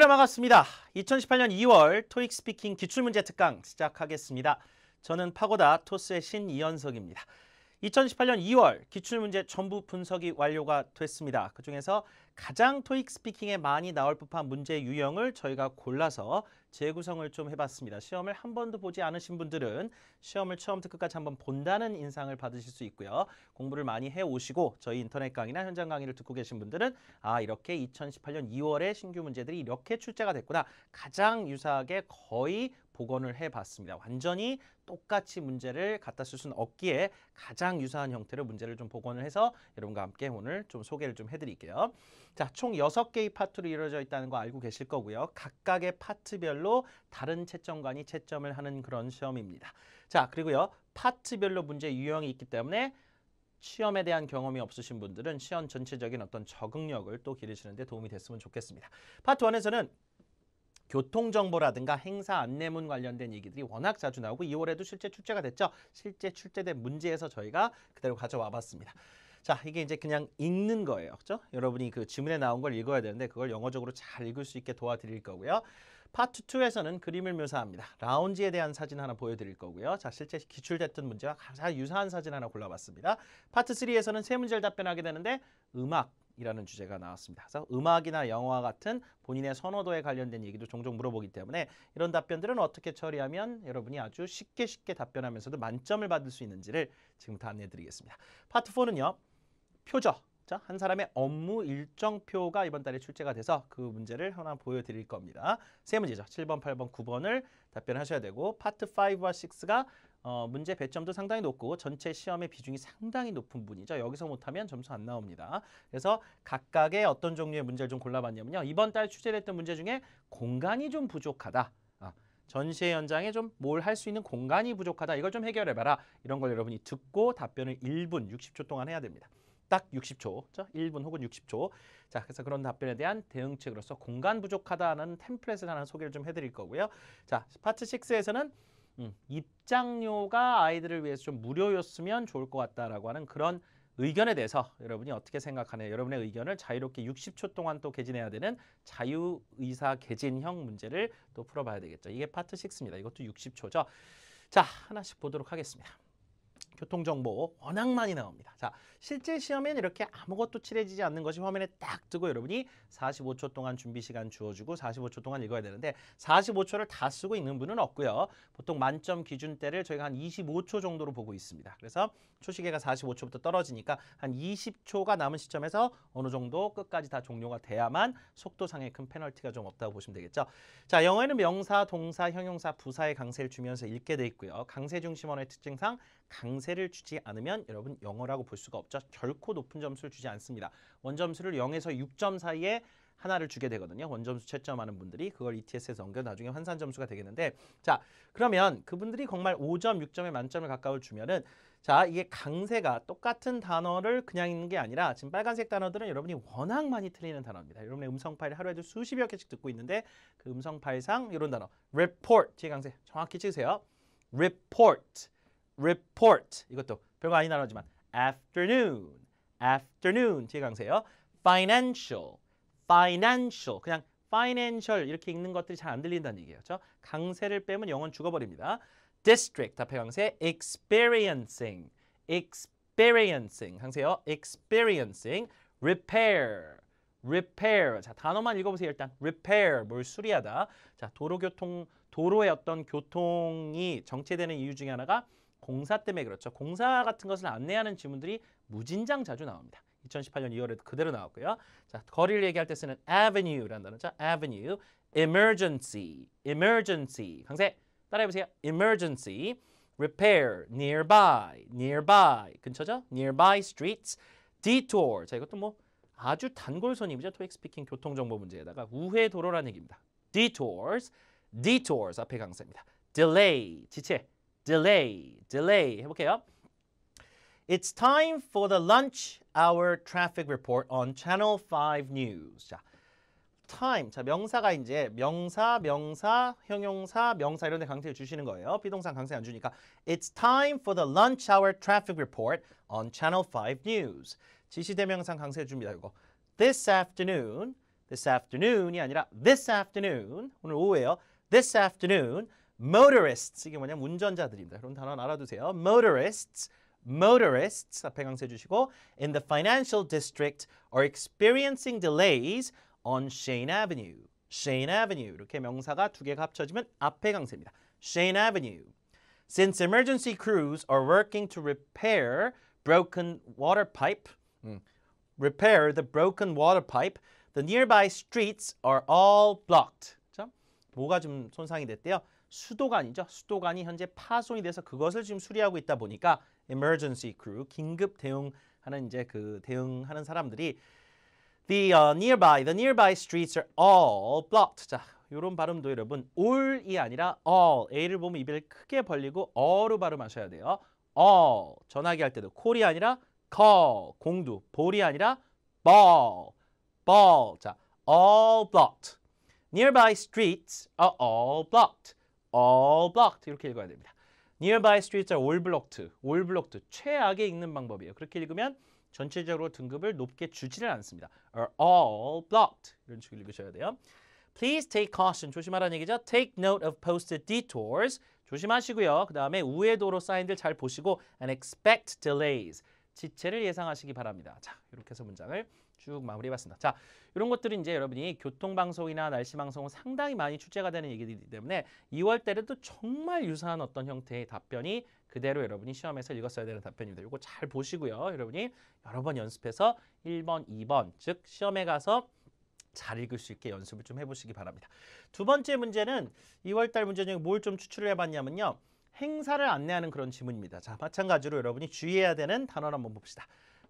반갑습니다. 2018년 2월 토익 스피킹 기출문제 특강 시작하겠습니다. 저는 파고다 토스의 신이현석입니다. 2018년 2월 기출문제 전부 분석이 완료가 됐습니다. 그중에서 가장 토익 스피킹에 많이 나올 법한 문제 유형을 저희가 골라서 재구성을 좀 해봤습니다. 시험을 한 번도 보지 않으신 분들은 시험을 처음부터 끝까지 한번 본다는 인상을 받으실 수 있고요. 공부를 많이 해오시고 저희 인터넷 강의나 현장 강의를 듣고 계신 분들은 아, 이렇게 2018년 2월에 신규 문제들이 이렇게 출제가 됐구나. 가장 유사하게 거의 복원을 해봤습니다. 완전히 똑같이 문제를 갖다 쓸 수는 없기에 가장 유사한 형태로 문제를 좀 복원을 해서 여러분과 함께 오늘 좀 소개를 좀 해드릴게요. 자, 총 6개의 파트로 이루어져 있다는 거 알고 계실 거고요. 각각의 파트별로 다른 채점관이 채점을 하는 그런 시험입니다. 자, 그리고요. 파트별로 문제 유형이 있기 때문에 시험에 대한 경험이 없으신 분들은 시험 전체적인 어떤 적응력을 또 기르시는 데 도움이 됐으면 좋겠습니다. 파트 1에서는 교통정보라든가 행사 안내문 관련된 얘기들이 워낙 자주 나오고 2월에도 실제 출제가 됐죠. 실제 출제된 문제에서 저희가 그대로 가져와 봤습니다. 자, 이게 이제 그냥 읽는 거예요. 그렇죠? 여러분이 그 지문에 나온 걸 읽어야 되는데 그걸 영어적으로 잘 읽을 수 있게 도와드릴 거고요. 파트 2에서는 그림을 묘사합니다. 라운지에 대한 사진 하나 보여드릴 거고요. 자, 실제 기출됐던 문제와 가장 유사한 사진 하나 골라봤습니다. 파트 3에서는 세 문제를 답변하게 되는데 음악이라는 주제가 나왔습니다. 그래서 음악이나 영화와 같은 본인의 선호도에 관련된 얘기도 종종 물어보기 때문에 이런 답변들은 어떻게 처리하면 여러분이 아주 쉽게 답변하면서도 만점을 받을 수 있는지를 지금부터 안내해드리겠습니다. 파트 4는요. 표죠. 자, 한 사람의 업무 일정표가 이번 달에 출제가 돼서 그 문제를 하나 보여드릴 겁니다. 세 문제죠. 7번, 8번, 9번을 답변하셔야 되고 파트 5와 6가 문제 배점도 상당히 높고 전체 시험의 비중이 상당히 높은 분이죠. 여기서 못하면 점수 안 나옵니다. 그래서 각각의 어떤 종류의 문제를 좀 골라봤냐면요. 이번 달 출제됐던 문제 중에 공간이 좀 부족하다. 전시회 현장에 좀 뭘 할 수 있는 공간이 부족하다. 이걸 좀 해결해봐라. 이런 걸 여러분이 듣고 답변을 1분 60초 동안 해야 됩니다. 딱 60초, 1분 혹은 60초. 자, 그래서 그런 답변에 대한 대응책으로서 공간 부족하다는 템플릿을 하나 소개를 좀 해드릴 거고요. 자, 파트 6에서는 입장료가 아이들을 위해서 좀 무료였으면 좋을 것 같다라고 하는 그런 의견에 대해서 여러분이 어떻게 생각하나요? 여러분의 의견을 자유롭게 60초 동안 또 개진해야 되는 자유의사 개진형 문제를 또 풀어봐야 되겠죠. 이게 파트 6입니다. 이것도 60초죠. 자, 하나씩 보도록 하겠습니다. 교통정보 워낙 많이 나옵니다. 자, 실제 시험엔 이렇게 아무것도 칠해지지 않는 것이 화면에 딱 뜨고 여러분이 45초 동안 준비 시간 주어주고 45초 동안 읽어야 되는데 45초를 다 쓰고 읽는 분은 없고요. 보통 만점 기준대를 저희가 한 25초 정도로 보고 있습니다. 그래서 초시계가 45초부터 떨어지니까 한 20초가 남은 시점에서 어느 정도 끝까지 다 종료가 돼야만 속도상의 큰 페널티가 좀 없다고 보시면 되겠죠. 자, 영어에는 명사, 동사, 형용사, 부사의 강세를 주면서 읽게 돼 있고요. 강세 중심어의 특징상 강세를 주지 않으면 여러분 영어라고 볼 수가 없죠. 결코 높은 점수를 주지 않습니다. 원점수를 0에서 6점 사이에 하나를 주게 되거든요. 원점수 채점하는 분들이 그걸 ETS에서 넘겨 나중에 환산 점수가 되겠는데 자, 그러면 그분들이 정말 5점, 6점의 만점을 가까울 주면은 자, 이게 강세가 똑같은 단어를 그냥 읽는 게 아니라 지금 빨간색 단어들은 여러분이 워낙 많이 틀리는 단어입니다. 여러분의 음성 파일 하루에도 수십여 개씩 듣고 있는데 그 음성 파일상 이런 단어 report 뒤에 강세 정확히 찍으세요. report 이것도 별거 아닌 단어지만 afternoon 뒤에 강세요. financial 그냥 financial 이렇게 읽는 것들이 잘 안 들린다는 얘기예요. 그렇죠? 강세를 빼면 영어는 죽어버립니다. district 앞에 강세 experiencing 강세요. experiencing repair 자, 단어만 읽어보세요. 일단 repair 뭘 수리하다. 자, 도로의 어떤 교통이 정체되는 이유 중에 하나가 공사 때문에 그렇죠. 공사 같은 것을 안내하는 지문들이 무진장 자주 나옵니다. 2018년 2월에도 그대로 나왔고요. 자, 거리를 얘기할 때 쓰는 avenue라는 단어죠. avenue, emergency 강세 따라해보세요. emergency, repair, nearby 근처죠. nearby streets, detour 자, 이것도 뭐 아주 단골손님이죠. 토익 스피킹 교통정보 문제에다가 우회 도로라는 얘기입니다. detours 앞에 강세입니다. delay 지체 delay 해볼게요. It's time for the lunch hour traffic report on Channel 5 News. 자, time. 자, 명사가 이제 명사, 형용사, 명사 이런 데 강세를 주시는 거예요. 비동사 강세 안 주니까 It's time for the lunch hour traffic report on Channel 5 News. 지시대명상 강세 줍니다. 이거. This afternoon this afternoon이 아니라 this afternoon. 오늘 오후에요. This afternoon, motorists. 이게 뭐냐면 운전자들입니다. 그럼 단어 알아두세요. motorists. Motorists 앞에 강세 주시고 in the financial district are experiencing delays on Shane Avenue. Shane Avenue. 이렇게 명사가 두 개가 합쳐지면 앞에 강세입니다. Shane Avenue. Since emergency crews are working to repair broken water pipe, repair the broken water pipe, the nearby streets are all blocked. 자, 뭐가 좀 손상이 됐대요? 수도관이죠. 수도관이 현재 파손이 돼서 그것을 지금 수리하고 있다 보니까 emergency crew, 긴급 대응하는 이제 그 대응하는 사람들이 the nearby streets are all blocked. 자, 이런 발음도 여러분 all이 아니라 all. A를 보면 입을 크게 벌리고 어로 발음하셔야 돼요. all. 전화기 할 때도 call이 아니라 call. 공두. ball이 아니라 ball. ball. 자, all blocked. Nearby streets are all blocked. all blocked. 이렇게 읽어야 됩니다. Nearby streets are all blocked. all blocked. 최악의 읽는 방법이에요. 그렇게 읽으면 전체적으로 등급을 높게 주지를 않습니다. are all blocked. 이런 식으로 읽으셔야 돼요. Please take caution. 조심하라는 얘기죠. Take note of posted detours. 조심하시고요. 그 다음에 우회 도로 사인들 잘 보시고 and expect delays. 지체를 예상하시기 바랍니다. 자, 이렇게 해서 문장을 쭉 마무리해봤습니다. 자, 이런 것들은 이제 여러분이 교통방송이나 날씨방송은 상당히 많이 출제가 되는 얘기이기 때문에 2월 때에도 정말 유사한 어떤 형태의 답변이 그대로 여러분이 시험에서 읽었어야 되는 답변입니다. 이거 잘 보시고요. 여러분이 여러 번 연습해서 1번, 2번, 즉 시험에 가서 잘 읽을 수 있게 연습을 좀 해보시기 바랍니다. 두 번째 문제는 2월달 문제 중에 뭘 좀 추출을 해봤냐면요. 행사를 안내하는 그런 지문입니다. 자, 마찬가지로 여러분이 주의해야 되는 단어를 한번 봅시다.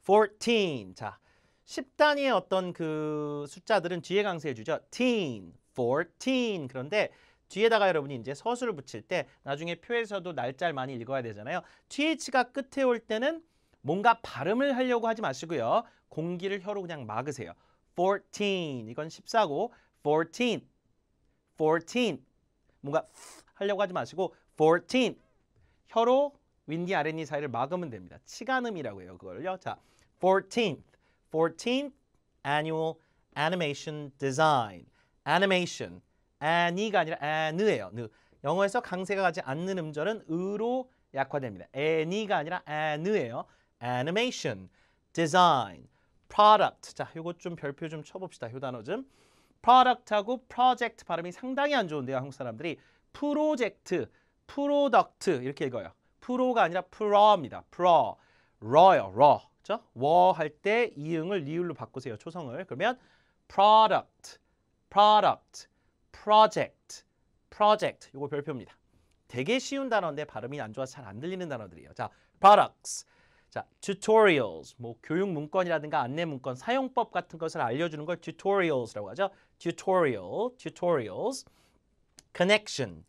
14. 자, 10단위의 어떤 그 숫자들은 뒤에 강세해 주죠. teen, 14. 그런데 뒤에다가 여러분이 이제 서술을 붙일 때 나중에 표에서도 날짜를 많이 읽어야 되잖아요. th가 끝에 올 때는 뭔가 발음을 하려고 하지 마시고요. 공기를 혀로 그냥 막으세요. 14. 이건 14고 14. 14. 뭔가 하려고 하지 마시고 14. 혀로 윗니 아랫니 사이를 막으면 됩니다. 치간음이라고 해요. 그걸요. 자, 14th Annual Animation Design. Animation. an이가 아니라 an이에요. 영어에서 강세가 가지 않는 음절은 으로 약화됩니다. any가 아니라 an이에요. Animation. Design. Product. 자, 요거 좀 별표 좀 쳐봅시다. 요 단어 좀. Product하고 project 발음이 상당히 안 좋은데요. 한국 사람들이. 프로젝트, 프로덕트 이렇게 읽어요. 프로가 아니라 프로입니다. 프로. raw, raw. 그렇죠? 워 할 때 이응을 리을로 바꾸세요. 초성을. 그러면 product, product, project, project. 이거 별표입니다. 되게 쉬운 단어인데 발음이 안 좋아서 잘 안 들리는 단어들이에요. 자, products. 자, tutorials. 뭐 교육 문건이라든가 안내 문건, 사용법 같은 것을 알려주는 걸 tutorials라고 하죠. tutorial, tutorials. connection,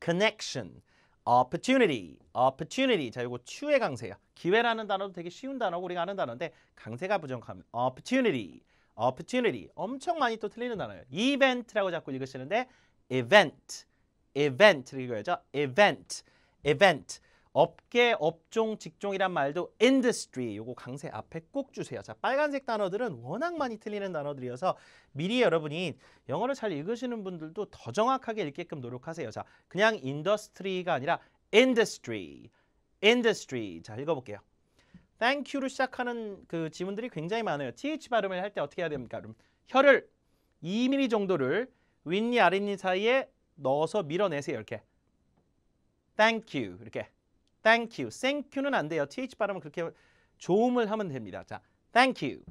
connection. opportunity, opportunity. 자, 이거 추의 강세예요. 기회라는 단어도 되게 쉬운 단어고 우리가 아는 단어인데 강세가 부족합니다. opportunity, opportunity. 엄청 많이 또 틀리는 단어예요. event라고 자꾸 읽으시는데 event, event를 읽어야죠. event, event. 업계, 업종, 직종이란 말도 industry. 요거 강세 앞에 꼭 주세요. 자, 빨간색 단어들은 워낙 많이 틀리는 단어들이어서 미리 여러분이 영어를 잘 읽으시는 분들도 더 정확하게 읽게끔 노력하세요. 자, 그냥 industry가 아니라 industry. industry. 자, 읽어볼게요. thank you로 시작하는 그 지문들이 굉장히 많아요. th 발음을 할 때 어떻게 해야 됩니까? 그럼 혀를 2mm 정도를 윗니 아랫니 사이에 넣어서 밀어내세요. 이렇게. thank you. 이렇게. thank you. thank you는 안 돼요. th 발음은 그렇게 조음을 하면 됩니다. 자, thank you.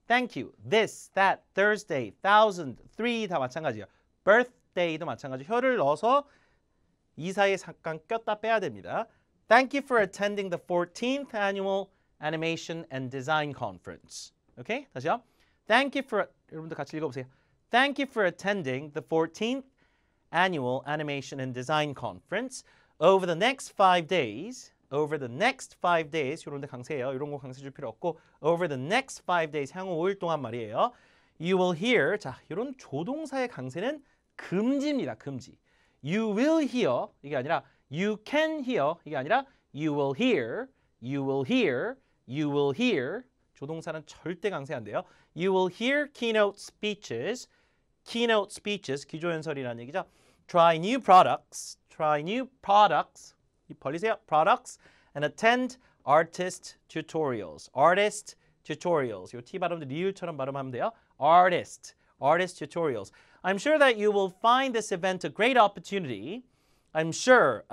thank you. this, that, Thursday, thousand, three 다 마찬가지예요. birthday도 마찬가지. 혀를 넣어서 이 사이에 잠깐 꼈다 빼야 됩니다. Thank you for attending the 14th Annual Animation and Design Conference. 오케이? 다시요. Thank you for 여러분들 같이 읽어보세요. Thank you for attending the 14th Annual Animation and Design Conference. Over the next 5 days, over the next 5 days, 이런 데 강세예요. 이런 거 강세 줄 필요 없고 over the next 5 days, 향후 5일 동안 말이에요. You will hear, 자, 이런 조동사의 강세는 금지입니다. 금지. You will hear, 이게 아니라 you can hear, 이게 아니라 you will hear, you will hear, you will hear. 조동사는 절대 강세 안 돼요. You will hear keynote speeches. Keynote speeches, 기조연설이라는 얘기죠. Try new products. Try new products. 벌리세요. Products. And attend artist tutorials. Artist tutorials. 요 T 발음도 리을처럼 발음하면 돼요. Artist tutorials. I'm sure that you will find this event a great opportunity. I'm sure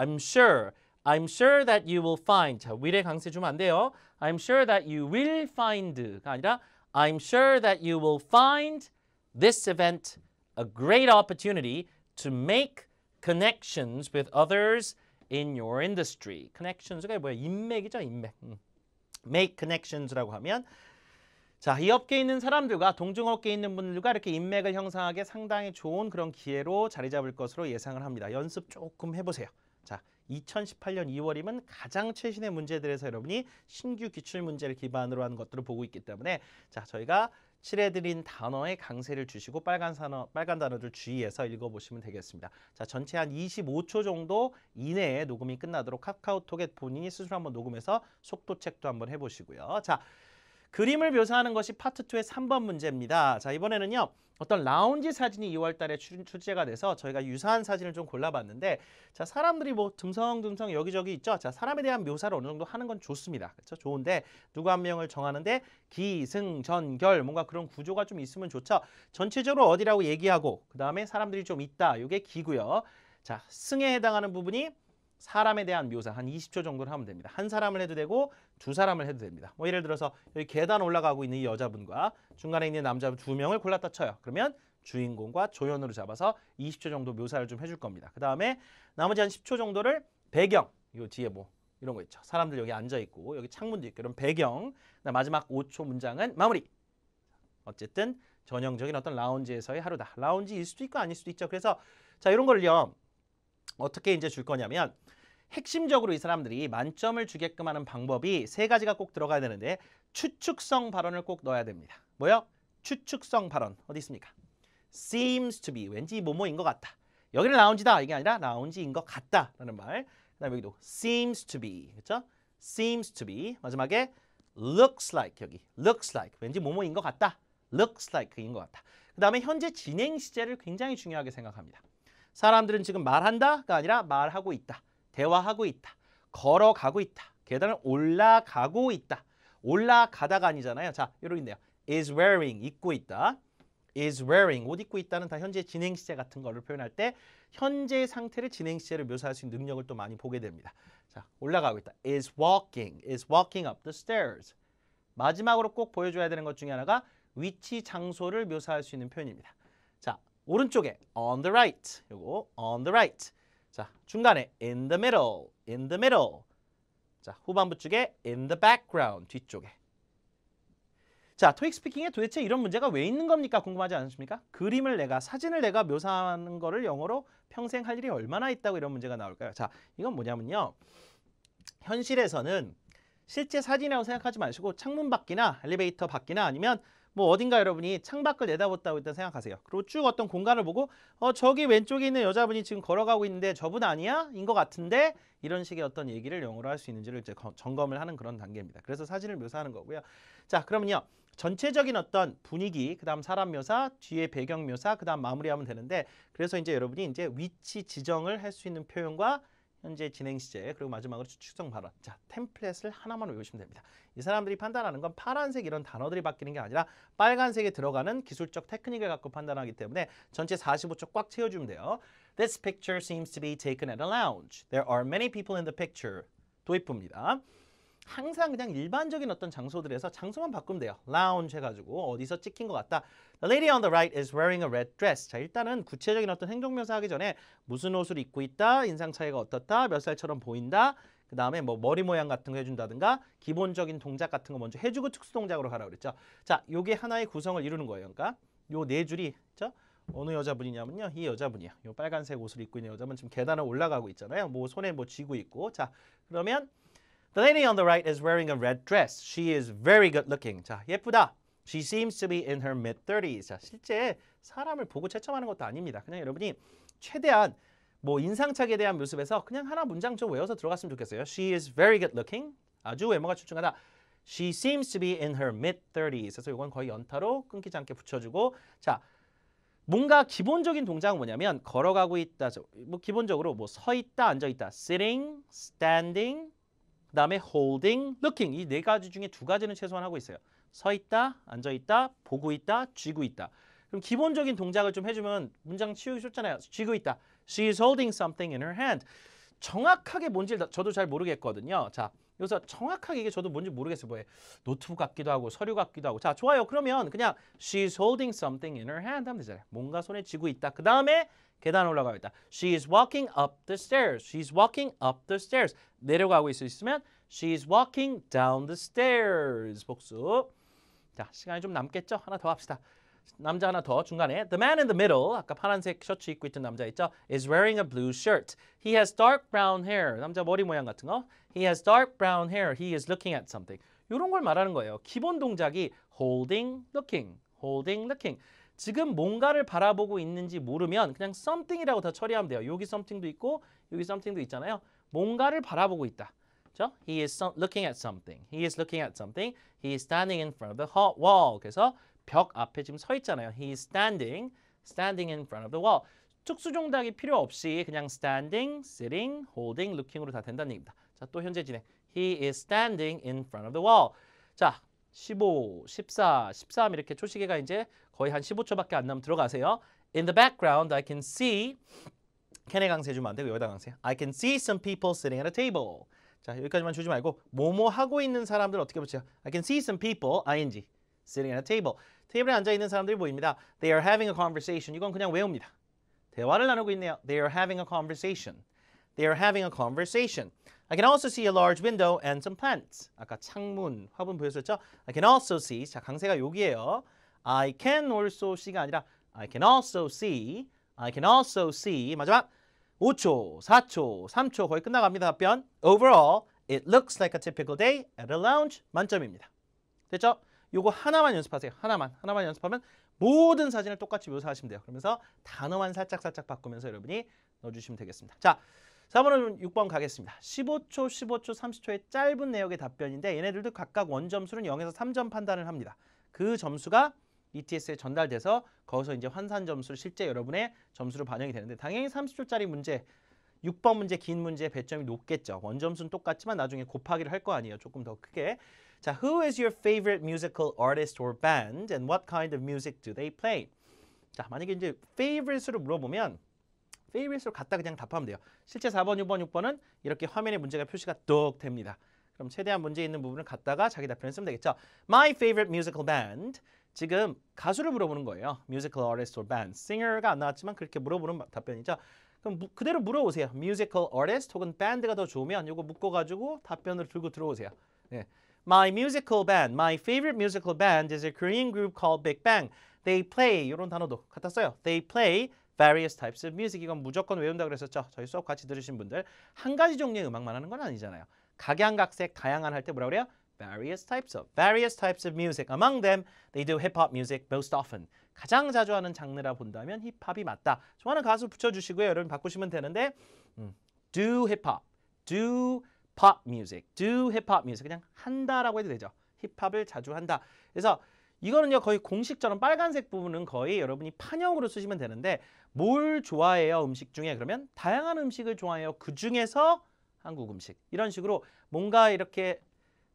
that you will find. 자, will에 강세 주면 안 돼요. I'm sure that you will find가 아니라 I'm sure that you will find this event a great opportunity to make connections with others in your industry. connections가 뭐야? 인맥이죠, 인맥. make connections라고 하면 자, 이 업계에 있는 사람들과 동종업계에 있는 분들과 이렇게 인맥을 형성하기에 상당히 좋은 그런 기회로 자리 잡을 것으로 예상을 합니다. 연습 조금 해보세요. 자, 2018년 2월이면 가장 최신의 문제들에서 여러분이 신규 기출문제를 기반으로 한 것들을 보고 있기 때문에 자, 저희가 칠해드린 단어에 강세를 주시고 빨간 단어들 주의해서 읽어보시면 되겠습니다. 자, 전체 한 25초 정도 이내에 녹음이 끝나도록 카카오톡에 본인이 스스로 한번 녹음해서 속도 체크도 한번 해보시고요. 자, 그림을 묘사하는 것이 파트 2의 3번 문제입니다. 자, 이번에는요. 어떤 라운지 사진이 2월 달에 출제가 돼서 저희가 유사한 사진을 좀 골라봤는데 자, 사람들이 뭐 듬성듬성 여기저기 있죠. 자, 사람에 대한 묘사를 어느 정도 하는 건 좋습니다. 그렇죠? 좋은데 누구 한 명을 정하는데 기승전결 뭔가 그런 구조가 좀 있으면 좋죠. 전체적으로 어디라고 얘기하고 그다음에 사람들이 좀 있다. 이게 기고요. 자, 승에 해당하는 부분이 사람에 대한 묘사 한 20초 정도를 하면 됩니다. 한 사람을 해도 되고 두 사람을 해도 됩니다. 뭐 예를 들어서 여기 계단 올라가고 있는 이 여자분과 중간에 있는 남자분 두 명을 골랐다 쳐요. 그러면 주인공과 조연으로 잡아서 20초 정도 묘사를 좀 해줄 겁니다. 그 다음에 나머지 한 10초 정도를 배경, 이 뒤에 뭐 이런 거 있죠. 사람들 여기 앉아있고 여기 창문도 있고 이런 배경, 마지막 5초 문장은 마무리. 어쨌든 전형적인 어떤 라운지에서의 하루다. 라운지일 수도 있고 아닐 수도 있죠. 그래서 자, 이런 걸요. 어떻게 이제 줄 거냐면 핵심적으로 이 사람들이 만점을 주게끔 하는 방법이 세 가지가 꼭 들어가야 되는데 추측성 발언을 꼭 넣어야 됩니다. 뭐요? 추측성 발언. 어디 있습니까? seems to be. 왠지 뭐뭐인 것 같다. 여기는 라운지다. 이게 아니라 라운지인 것 같다라는 말. 그다음에 여기도 seems to be. 그렇죠? seems to be. 마지막에 looks like. 여기 looks like. 왠지 뭐뭐인 것 같다. looks like인 것 같다. 그다음에 현재 진행 시제를 굉장히 중요하게 생각합니다. 사람들은 지금 말한다가 아니라 말하고 있다. 대화하고 있다. 걸어가고 있다. 계단을 올라가고 있다. 올라가다가 아니잖아요. 자, 이러긴데요. is wearing, 입고 있다. is wearing, 옷 입고 있다는 다 현재 진행 시제 같은 거를 표현할 때 현재 상태를 진행 시제를 묘사할 수 있는 능력을 또 많이 보게 됩니다. 자, 올라가고 있다. is walking up the stairs. 마지막으로 꼭 보여줘야 되는 것 중에 하나가 위치, 장소를 묘사할 수 있는 표현입니다. 자, 오른쪽에 on the right, 요거 on the right. 자, 중간에 in the middle. 자, 후반부 쪽에 in the background, 뒤쪽에. 자, 토익 스피킹에 도대체 이런 문제가 왜 있는 겁니까? 궁금하지 않으십니까? 사진을 내가 묘사하는 거를 영어로 평생 할 일이 얼마나 있다고 이런 문제가 나올까요? 자, 이건 뭐냐면요. 현실에서는 실제 사진이라고 생각하지 마시고 창문 밖이나 엘리베이터 밖이나 아니면 뭐 어딘가 여러분이 창밖을 내다봤다고 일단 생각하세요. 그리고 쭉 어떤 공간을 보고 저기 왼쪽에 있는 여자분이 지금 걸어가고 있는데 저분 아니야? 인 것 같은데 이런 식의 어떤 얘기를 영어로 할 수 있는지를 이제 점검을 하는 그런 단계입니다. 그래서 사진을 묘사하는 거고요. 자, 그러면요. 전체적인 어떤 분위기, 그다음 사람 묘사, 뒤에 배경 묘사, 그다음 마무리하면 되는데 그래서 이제 여러분이 이제 위치 지정을 할 수 있는 표현과 현재 진행 시제 그리고 마지막으로 추측성 발언. 자, 템플릿을 하나만 외우시면 됩니다. 이 사람들이 판단하는 건 파란색 이런 단어들이 바뀌는 게 아니라 빨간색에 들어가는 기술적 테크닉을 갖고 판단하기 때문에 전체 45초 꽉 채워주면 돼요. This picture seems to be taken at a lounge. There are many people in the picture. 도입부입니다. 항상 그냥 일반적인 어떤 장소들에서 장소만 바꾸면 돼요. lounge 해가지고 어디서 찍힌 것 같다. The lady on the right is wearing a red dress. 자, 일단은 구체적인 어떤 행동 묘사하기 전에 무슨 옷을 입고 있다, 인상 차이가 어떻다, 몇 살처럼 보인다. 그 다음에 뭐 머리 모양 같은 거 해준다든가 기본적인 동작 같은 거 먼저 해주고 특수 동작으로 가라고 그랬죠. 자, 요게 하나의 구성을 이루는 거예요. 그러니까 요 네 줄이 그렇죠? 어느 여자분이냐면요. 이 여자분이야. 요 빨간색 옷을 입고 있는 여자분 지금 계단을 올라가고 있잖아요. 뭐 손에 뭐 쥐고 있고. 자, 그러면 The lady on the right is wearing a red dress. She is very good looking. 자, 예쁘다. She seems to be in her mid-30s. 자, 실제 사람을 보고 채점하는 것도 아닙니다. 그냥 여러분이 최대한 뭐 인상착에 대한 모습에서 그냥 하나 문장 좀 외워서 들어갔으면 좋겠어요. She is very good looking. 아주 외모가 출중하다. She seems to be in her mid-30s. 그래서 이건 거의 연타로 끊기지 않게 붙여주고 자, 뭔가 기본적인 동작은 뭐냐면 걸어가고 있다. 뭐 기본적으로 뭐 서 있다, 앉아 있다. sitting, standing, 그다음에 holding, looking. 이 네 가지 중에 두 가지는 최소한 하고 있어요. 서 있다, 앉아 있다, 보고 있다, 쥐고 있다. 그럼 기본적인 동작을 좀 해주면 문장 치우기 쉽잖아요. 쥐고 있다. She is holding something in her hand. 정확하게 뭔지 저도 잘 모르겠거든요. 자, 여기서 정확하게 이게 저도 뭔지 모르겠어요. 뭐예요? 노트북 같기도 하고 서류 같기도 하고. 자, 좋아요. 그러면 그냥 she is holding something in her hand 하면 되잖아요. 뭔가 손에 쥐고 있다. 그 다음에 계단 올라가고 있다. She is walking up the stairs. She is walking up the stairs. 내려가고 있으면 she is walking down the stairs. 복습. 자, 시간이 좀 남겠죠? 하나 더 합시다. 남자 하나 더 중간에 The man in the middle 아까 파란색 셔츠 입고 있던 남자 있죠? is wearing a blue shirt. He has dark brown hair. 남자 머리 모양 같은 거. He has dark brown hair. He is looking at something. 이런 걸 말하는 거예요. 기본 동작이 holding, looking, holding, looking. 지금 뭔가를 바라보고 있는지 모르면 그냥 something이라고 다 처리하면 돼요. 여기 something도 있고 여기 something도 있잖아요. 뭔가를 바라보고 있다. 그렇죠? He is looking at something. He is looking at something. He is standing in front of the wall. 그래서 벽 앞에 지금 서 있잖아요. He is standing in front of the wall. 특수종닭이 필요 없이 그냥 standing, sitting, holding, looking으로 다 된다는 얘기입니다. 자, 또 현재 진행. He is standing in front of the wall. 자, 15, 14, 13 이렇게 초시계가 이제 거의 한 15초밖에 안 남으면 들어가세요. In the background, I can see 캔의 강세 주면 안 되고 여기다 강세. I can see some people sitting at a table. 자, 여기까지만 주지 말고 뭐뭐 하고 있는 사람들 어떻게 붙여요? I can see some people, ing, sitting at a table. 테이블에 앉아 있는 사람들이 보입니다. They are having a conversation. 이건 그냥 외웁니다. 대화를 나누고 있네요. They are having a conversation. They are having a conversation. I can also see a large window and some plants. 아까 창문, 화분 보였었죠? I can also see. 자, 강세가 여기예요. I can also see가 아니라 I can also see. I can also see. 마지막 5초, 4초, 3초 거의 끝나갑니다. 답변. Overall, it looks like a typical day at a lounge. 만점입니다. 됐죠? 요거 하나만 연습하세요. 하나만 연습하면 모든 사진을 똑같이 묘사하시면 돼요. 그러면서 단어만 살짝 바꾸면서 여러분이 넣어주시면 되겠습니다. 자, 4번은 6번 가겠습니다. 15초, 15초, 30초의 짧은 내역의 답변인데 얘네들도 각각 원점수는 0에서 3점 판단을 합니다. 그 점수가 ETS에 전달돼서 거기서 이제 환산 점수를 실제 여러분의 점수로 반영이 되는데 당연히 30초짜리 문제, 6번 문제, 긴 문제 배점이 높겠죠. 원점수는 똑같지만 나중에 곱하기를 할 거 아니에요. 조금 더 크게. 자, who is your favorite musical artist or band and what kind of music do they play? 자, 만약에 이제 favorite으로 물어보면 favorite으로 갖다 그냥 답하면 돼요. 실제 4번, 6번, 6번은 이렇게 화면에 문제가 표시가 뚝 됩니다. 그럼 최대한 문제 있는 부분을 갖다가 자기 답변을 쓰면 되겠죠. My favorite musical band. 지금 가수를 물어보는 거예요. musical artist or band. singer가 안 나왔지만 그렇게 물어보는 답변이죠. 그럼 그대로 물어보세요. musical artist 혹은 band가 더 좋으면 이거 묶어가지고 답변을 들고 들어오세요. 네. My musical band, my favorite musical band is a Korean group called Big Bang. They play, 이런 단어도 갖다 써요. They play various types of music. 이건 무조건 외운다 그랬었죠. 저희 수업 같이 들으신 분들. 한 가지 종류의 음악만 하는 건 아니잖아요. 각양각색, 다양한 할 때 뭐라 그래요? various types of music. Among them, they do hip-hop music most often. 가장 자주 하는 장르라 본다면 힙합이 맞다. 좋아하는 가수 붙여주시고요. 여러분 바꾸시면 되는데 do hip-hop, do pop music, do hip-hop music. 그냥 한다라고 해도 되죠. 힙합을 자주 한다. 그래서 이거는요 거의 공식처럼 빨간색 부분은 거의 여러분이 판형으로 쓰시면 되는데 뭘 좋아해요 음식 중에? 그러면 다양한 음식을 좋아해요. 그 중에서 한국 음식. 이런 식으로 뭔가 이렇게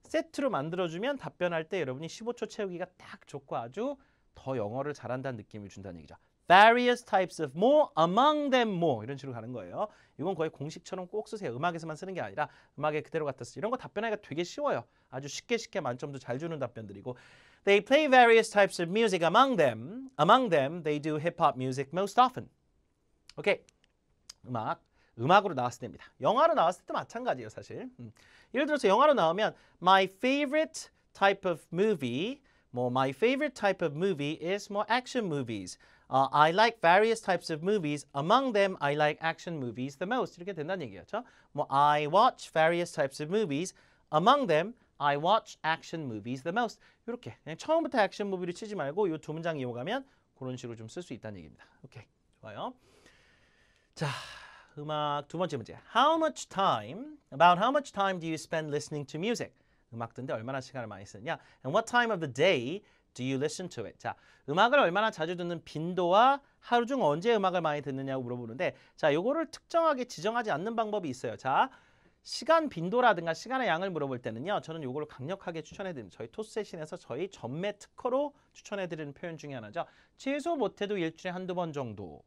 세트로 만들어주면 답변할 때 여러분이 15초 채우기가 딱 좋고 아주 더 영어를 잘한다는 느낌을 준다는 얘기죠. Various types of more, among them more 이런 식으로 가는 거예요. 이건 거의 공식처럼 꼭 쓰세요. 음악에서만 쓰는 게 아니라 음악에 그대로 갖다 쓰. 이런 거 답변하기가 되게 쉬워요. 아주 쉽게 만점도 잘 주는 답변들이고 They play various types of music among them they do hip-hop music most often. 오케이. 음악으로 나왔을 때입니다. 영화로 나왔을 때도 마찬가지예요, 사실. 예를 들어서 영화로 나오면 my favorite type of movie, my favorite type of movie is more action movies. I like various types of movies. Among them, I like action movies the most. 이렇게 된다는 얘기였죠. I watch various types of movies. Among them, I watch action movies the most. 이렇게 그냥 처음부터 액션 무비를 치지 말고 이 두 문장 이용하면 그런 식으로 좀 쓸 수 있다는 얘기입니다. 오케이, 좋아요. 자, 음악 두 번째 문제. About how much time do you spend listening to music? 음악 듣는데 얼마나 시간을 많이 쓰느냐? And what time of the day do you listen to it? 자, 음악을 얼마나 자주 듣는 빈도와 하루 중 언제 음악을 많이 듣느냐고 물어보는데 자, 요거를 특정하게 지정하지 않는 방법이 있어요. 자, 시간 빈도라든가 시간의 양을 물어볼 때는요. 저는 요거를 강력하게 추천해드립니다. 저희 토스 세신에서 저희 전매 특허로 추천해드리는 표현 중에 하나죠. 최소 못해도 일주일에 한두 번 정도.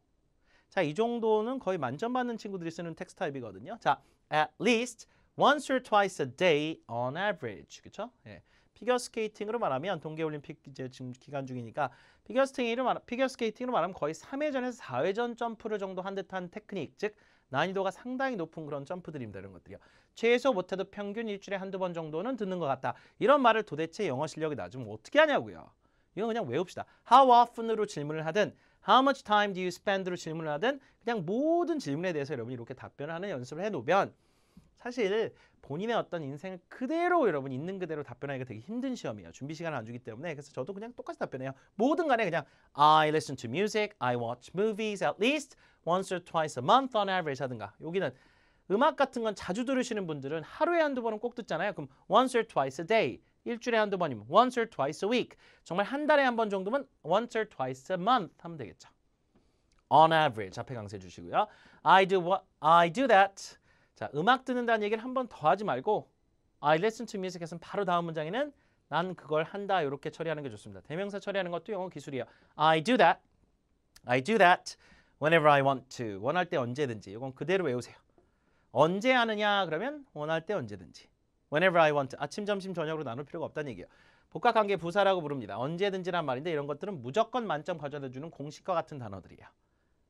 자, 이 정도는 거의 만점 받는 친구들이 쓰는 텍스트 타입이거든요. 자, at least once or twice a day on average. 그렇죠? 예. 피겨 스케이팅으로 말하면 동계올림픽 이제 지금 기간 중이니까 피겨 스케이팅으로 말하면 거의 3회전에서 4회전 점프를 정도 한 듯한 테크닉, 즉 난이도가 상당히 높은 그런 점프들입니다. 이런 것들이요. 최소 못해도 평균 일주일에 한두 번 정도는 듣는 것 같다. 이런 말을 도대체 영어 실력이 낮으면 어떻게 하냐고요. 이건 그냥 외웁시다. How often으로 질문을 하든 How much time do you spend로 질문을 하든 그냥 모든 질문에 대해서 여러분이 이렇게 답변을 하는 연습을 해놓으면 사실 본인의 어떤 인생을 그대로 여러분 있는 그대로 답변하기가 되게 힘든 시험이에요. 준비 시간을 안 주기 때문에. 그래서 저도 그냥 똑같이 답변해요. 뭐든 간에 그냥 I listen to music, I watch movies at least once or twice a month on average 하든가. 여기는 음악 같은 건 자주 들으시는 분들은 하루에 한두 번은 꼭 듣잖아요. 그럼 once or twice a day. 일주일에 한두 번이면 once or twice a week. 정말 한 달에 한 번 정도면 once or twice a month 하면 되겠죠. On average 앞에 강조해 주시고요. I do that. 자, 음악 듣는다는 얘기를 한 번 더 하지 말고 I listen to music 했으면 바로 다음 문장에는 난 그걸 한다 이렇게 처리하는 게 좋습니다. 대명사 처리하는 것도 영어 기술이에요. I do that. I do that whenever I want to. 원할 때 언제든지. 이건 그대로 외우세요. 언제 하느냐 그러면 원할 때 언제든지. Whenever I want to. 아침, 점심, 저녁으로 나눌 필요가 없다는 얘기예요. 복합관계 부사라고 부릅니다. 언제든지란 말인데 이런 것들은 무조건 만점 가져다주는 공식과 같은 단어들이에요.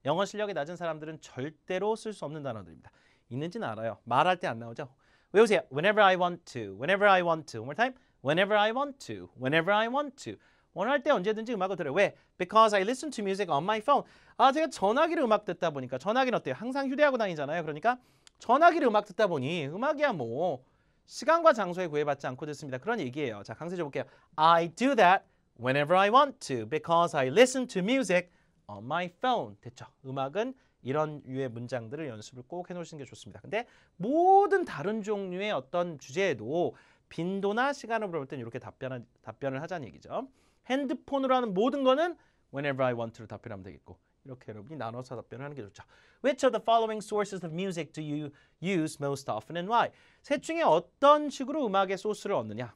영어 실력이 낮은 사람들은 절대로 쓸 수 없는 단어들입니다. 있는지는 알아요. 말할 때 안 나오죠. 외우세요. Whenever I want to. Whenever I want to. One more time. Whenever I want to. Whenever I want to. 원할 때 언제든지 음악을 들어요. 왜? Because I listen to music on my phone. 아, 제가 전화기로 음악 듣다 보니까 전화기는 어때요? 항상 휴대하고 다니잖아요. 그러니까 전화기로 음악 듣다 보니 음악이야 뭐 시간과 장소에 구애받지 않고 듣습니다. 그런 얘기예요. 자, 강세 줘볼게요. I do that whenever I want to because I listen to music on my phone. 됐죠? 음악은 이런 유의 문장들을 연습을 꼭 해놓으시는 게 좋습니다. 근데 모든 다른 종류의 어떤 주제에도 빈도나 시간을 물어볼 때는 이렇게 답변을 하자는 얘기죠. 핸드폰으로 하는 모든 거는 whenever I want to로 답변하면 되겠고 이렇게 여러분이 나눠서 답변을 하는 게 좋죠. Which of the following sources of music do you use most often and why? 셋 중에 어떤 식으로 음악의 소스를 얻느냐?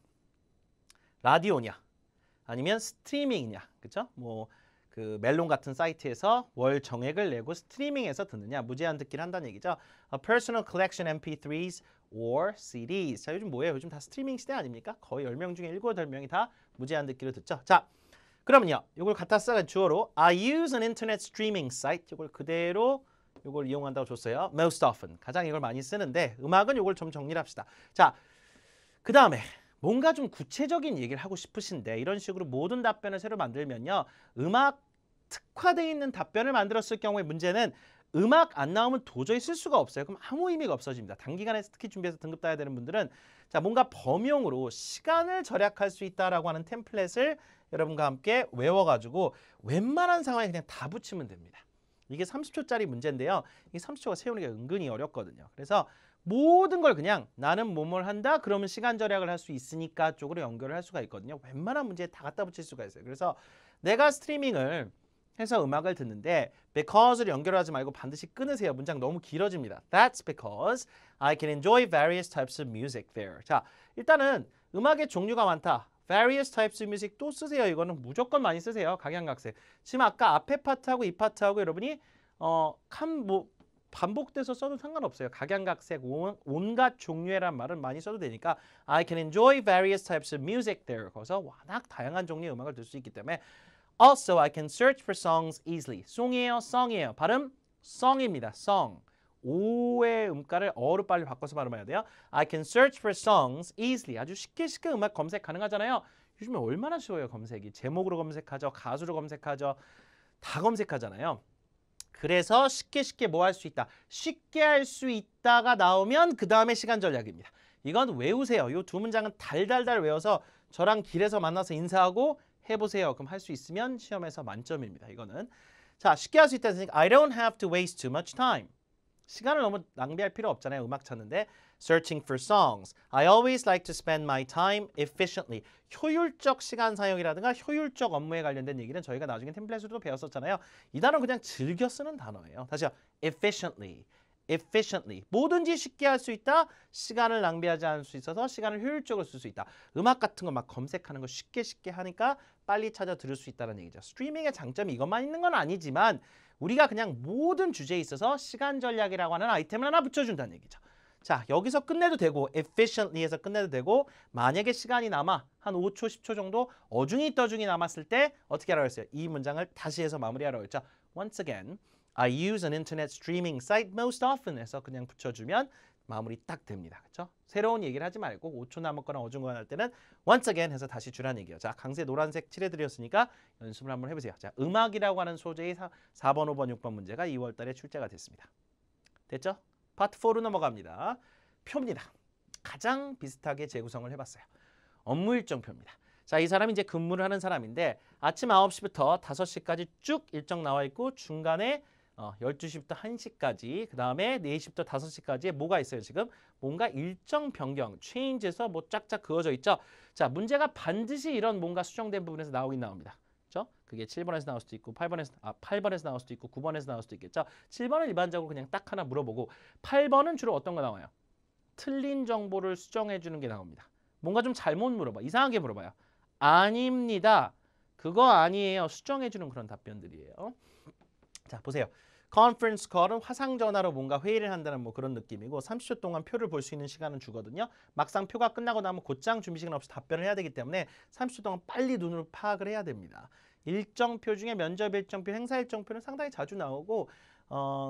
라디오냐? 아니면 스트리밍이냐? 그렇죠? 뭐 그 멜론 같은 사이트에서 월 정액을 내고 스트리밍해서 듣느냐? 무제한 듣기를 한다는 얘기죠. A personal collection MP3s or CDs. 자, 요즘 뭐예요? 요즘 다 스트리밍 시대 아닙니까? 거의 10명 중에 7, 8명이 다 무제한 듣기로 듣죠. 자, 그러면요. 이걸 갖다 써가 주어로 I use an internet streaming site. 이걸 그대로 이걸 이용한다고 줬어요. Most often. 가장 이걸 많이 쓰는데 음악은 이걸 좀 정리를 합시다. 자, 그 다음에 뭔가 좀 구체적인 얘기를 하고 싶으신데 이런 식으로 모든 답변을 새로 만들면요. 음악 특화되어 있는 답변을 만들었을 경우에 문제는 음악 안 나오면 도저히 쓸 수가 없어요. 그럼 아무 의미가 없어집니다. 단기간에 특히 준비해서 등급 따야 되는 분들은 자, 뭔가 범용으로 시간을 절약할 수 있다라고 하는 템플릿을 여러분과 함께 외워가지고 웬만한 상황에 그냥 다 붙이면 됩니다. 이게 30초짜리 문제인데요. 이 30초가 세우는 게 은근히 어렵거든요. 그래서 모든 걸 그냥 나는 뭐뭘 한다? 그러면 시간 절약을 할 수 있으니까 쪽으로 연결을 할 수가 있거든요. 웬만한 문제에 다 갖다 붙일 수가 있어요. 그래서 내가 스트리밍을 해서 음악을 듣는데 because를 연결하지 말고 반드시 끊으세요. 문장 너무 길어집니다. That's because I can enjoy various types of music there. 자, 일단은 음악의 종류가 많다. various types of music 또 쓰세요. 이거는 무조건 많이 쓰세요. 각양각색. 지금 아까 앞에 파트하고 이 파트하고 여러분이 반복돼서 써도 상관없어요. 각양각색 온갖 종류의란 말은 많이 써도 되니까 I can enjoy various types of music there. 거기서 워낙 다양한 종류의 음악을 들 수 있기 때문에 Also, I can search for songs easily. song이에요, song이에요. 발음 song입니다. song. 오의 음가를 어로 빨리 바꿔서 발음해야 돼요. I can search for songs easily. 아주 쉽게 음악 검색 가능하잖아요. 요즘에 얼마나 쉬워요, 검색이. 제목으로 검색하죠. 가수로 검색하죠. 다 검색하잖아요. 그래서 쉽게 뭐 할 수 있다. 쉽게 할 수 있다가 나오면 그 다음에 시간 전략입니다. 이건 외우세요. 이 두 문장은 달달달 외워서 저랑 길에서 만나서 인사하고 해보세요. 그럼 할 수 있으면 시험에서 만점입니다. 이거는. 자, 쉽게 할 수 있다 했으니까 I don't have to waste too much time. 시간을 너무 낭비할 필요 없잖아요. 음악 찾는데. Searching for songs. I always like to spend my time efficiently. 효율적 시간 사용이라든가 효율적 업무에 관련된 얘기는 저희가 나중에 템플릿으로도 배웠었잖아요. 이 단어는 그냥 즐겨 쓰는 단어예요. 다시요. efficiently. efficiently. 뭐든지 쉽게 할 수 있다. 시간을 낭비하지 않을 수 있어서 시간을 효율적으로 쓸 수 있다. 음악 같은 거 막 검색하는 거 쉽게 하니까 빨리 찾아 들을 수 있다는 얘기죠. 스트리밍의 장점이 이것만 있는 건 아니지만 우리가 그냥 모든 주제에 있어서 시간 전략이라고 하는 아이템을 하나 붙여준다는 얘기죠. 자, 여기서 끝내도 되고 efficiently에서 끝내도 되고 만약에 시간이 남아 한 5초, 10초 정도 어중이 떠중이 남았을 때 어떻게 하라고 했어요? 이 문장을 다시 해서 마무리하라고 했죠. Once again, I use an internet streaming site most often 해서 그냥 붙여주면 마무리 딱 됩니다. 그렇죠? 새로운 얘기를 하지 말고 5초 남았거나 어중거나 할 때는 once again 해서 다시 주라는 얘기예요. 자, 강세 노란색 칠해드렸으니까 연습을 한번 해보세요. 자, 음악이라고 하는 소재의 4번, 5번, 6번 문제가 2월 달에 출제가 됐습니다. 됐죠? 파트 4로 넘어갑니다. 표입니다. 가장 비슷하게 재구성을 해봤어요. 업무 일정표입니다. 자, 이 사람이 이제 근무를 하는 사람인데 아침 9시부터 5시까지 쭉 일정 나와 있고 중간에 12시부터 1시까지 그 다음에 4시부터 5시까지에 뭐가 있어요 지금? 뭔가 일정 변경, change에서 뭐 짝짝 그어져 있죠. 자, 문제가 반드시 이런 뭔가 수정된 부분에서 나오긴 나옵니다. 그렇죠? 그게 7번에서 나올 수도 있고 8번에서 나올 수도 있고 9번에서 나올 수도 있겠죠. 7번은 일반적으로 그냥 딱 하나 물어보고 8번은 주로 어떤 거 나와요? 틀린 정보를 수정해 주는 게 나옵니다. 뭔가 좀 잘못 물어봐. 이상하게 물어봐요. 아닙니다. 그거 아니에요. 수정해 주는 그런 답변들이에요. 자, 보세요. 컨퍼런스 콜은 화상 전화로 뭔가 회의를 한다는 뭐 그런 느낌이고 30초 동안 표를 볼 수 있는 시간은 주거든요. 막상 표가 끝나고 나면 곧장 준비 시간 없이 답변을 해야 되기 때문에 30초 동안 빨리 눈으로 파악을 해야 됩니다. 일정표 중에 면접 일정표, 행사 일정표는 상당히 자주 나오고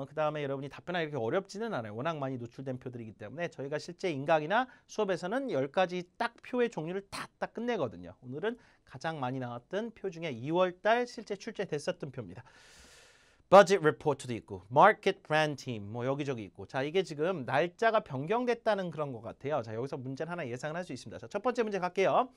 그 다음에 여러분이 답변하기 이렇게 어렵지는 않아요. 워낙 많이 노출된 표들이기 때문에 저희가 실제 인강이나 수업에서는 10가지 딱 표의 종류를 딱 끝내거든요. 오늘은 가장 많이 나왔던 표 중에 2월달 실제 출제됐었던 표입니다. Budget Report도 있고 Market Brand Team 뭐 여기저기 있고 자 이게 지금 날짜가 변경됐다는 그런 것 같아요. 자 여기서 문제는 하나 예상을 할 수 있습니다. 자, 첫 번째 문제 갈게요.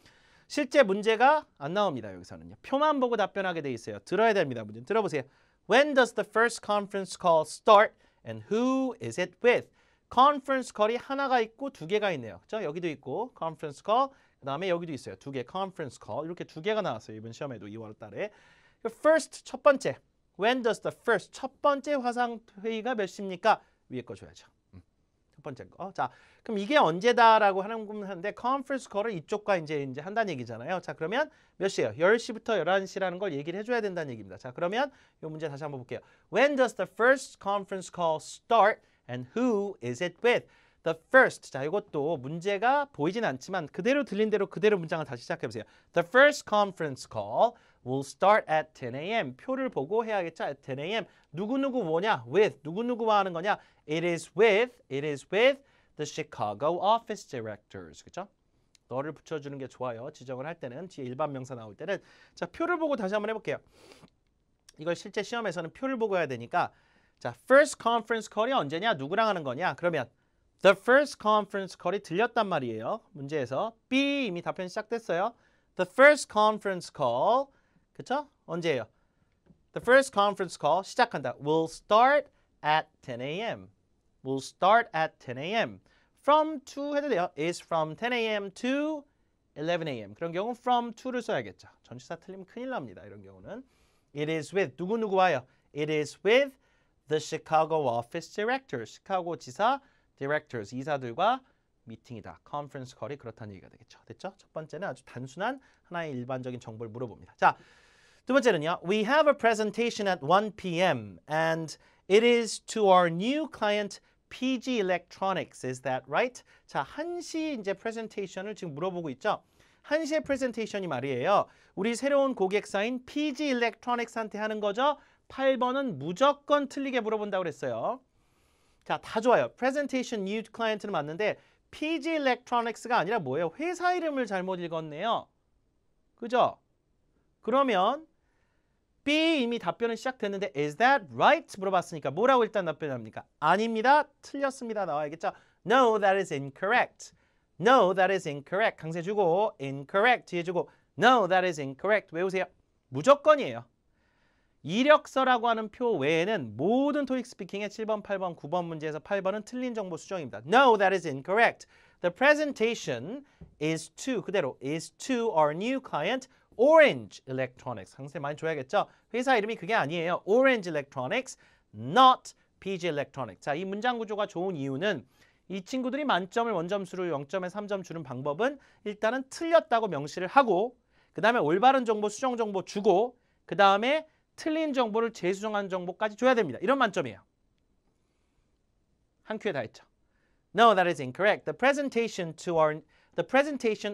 실제 문제가 안 나옵니다. 여기서는요. 표만 보고 답변하게 돼 있어요. 들어야 됩니다. 문제 들어보세요. When does the first conference call start and who is it with? 컨퍼런스 콜이 하나가 있고 두 개가 있네요. 그렇죠? 여기도 있고 컨퍼런스 콜 그다음에 여기도 있어요. 두 개 컨퍼런스 콜 이렇게 두 개가 나왔어요. 이번 시험에도 2월 달에. First 첫 번째 When does the first 첫 번째 화상 회의가 몇 시입니까? 위에 거 줘야죠. 첫 번째 거. 자, 그럼 이게 언제다라고 하는데 컨퍼런스 콜을 이쪽과 이제 한다는 얘기잖아요. 자, 그러면 몇 시예요? 10시부터 11시라는 걸 얘기를 해줘야 된다는 얘기입니다. 자, 그러면 이 문제 다시 한번 볼게요. When does the first conference call start and who is it with? The first. 자, 이것도 문제가 보이진 않지만 그대로 들린 대로 그대로 문장을 다시 시작해 보세요. The first conference call will start at 10 a.m. 표를 보고 해야겠죠. At 10 a.m. 누구누구 뭐냐? With. 누구누구와 하는 거냐? It is with the Chicago office directors. 그렇죠? 너를 붙여주는 게 좋아요. 지정을 할 때는 뒤에 일반 명사 나올 때는 자 표를 보고 다시 한번 해볼게요. 이걸 실제 시험에서는 표를 보고 해야 되니까 자 first conference call이 언제냐? 누구랑 하는 거냐? 그러면 the first conference call이 들렸단 말이에요. 문제에서 B 이미 답변 시작됐어요. The first conference call 그쵸? 언제예요? The first conference call 시작한다. Will start at 10 a.m. Will start at 10 a.m. From to 해도 돼요. Is from 10 a.m. to 11 a.m. 그런 경우 from to를 써야겠죠. 전치사 틀리면 큰일 납니다. 이런 경우는 It is with 누구누구와요. It is with the Chicago office directors. 시카고 지사 directors 이사들과 미팅이다. 컨퍼런스 콜이 그렇다는 얘기가 되겠죠. 됐죠? 첫 번째는 아주 단순한 하나의 일반적인 정보를 물어봅니다. 자, 두 번째는요. We have a presentation at 1 p.m. and it is to our new client PG Electronics. Is that right? 자, 1시 이제 프레젠테이션을 지금 물어보고 있죠. 1시에 프레젠테이션이 말이에요. 우리 새로운 고객사인 PG Electronics한테 하는 거죠. 8번은 무조건 틀리게 물어본다고 그랬어요. 자, 다 좋아요. Presentation new client는 맞는데 PG Electronics가 아니라 뭐예요? 회사 이름을 잘못 읽었네요. 그죠? 그러면 B 이미 답변은 시작됐는데 Is that right? 물어봤으니까 뭐라고 일단 답변합니까? 아닙니다. 틀렸습니다. 나와야겠죠? No, that is incorrect. No, that is incorrect. 강세 주고 incorrect 뒤에 주고 No, that is incorrect. 외우세요. 무조건이에요. 이력서라고 하는 표 외에는 모든 토익 스피킹의 7번, 8번, 9번 문제에서 8번은 틀린 정보 수정입니다. No, that is incorrect. The presentation is to, 그대로 is to our new client Orange Electronics. 상세 많이 줘야겠죠? 회사 이름이 그게 아니에요. Orange Electronics, not PG Electronics. 자, 이 문장 구조가 좋은 이유는 이 친구들이 만점을 원점수로 0점에 3점 주는 방법은 일단은 틀렸다고 명시를 하고 그 다음에 올바른 정보, 수정 정보 주고 그 다음에 틀린 정보를 재수정한 정보까지 줘야 됩니다. 이런 만점이에요. 한 큐에 다 했죠. No, that is incorrect. The presentation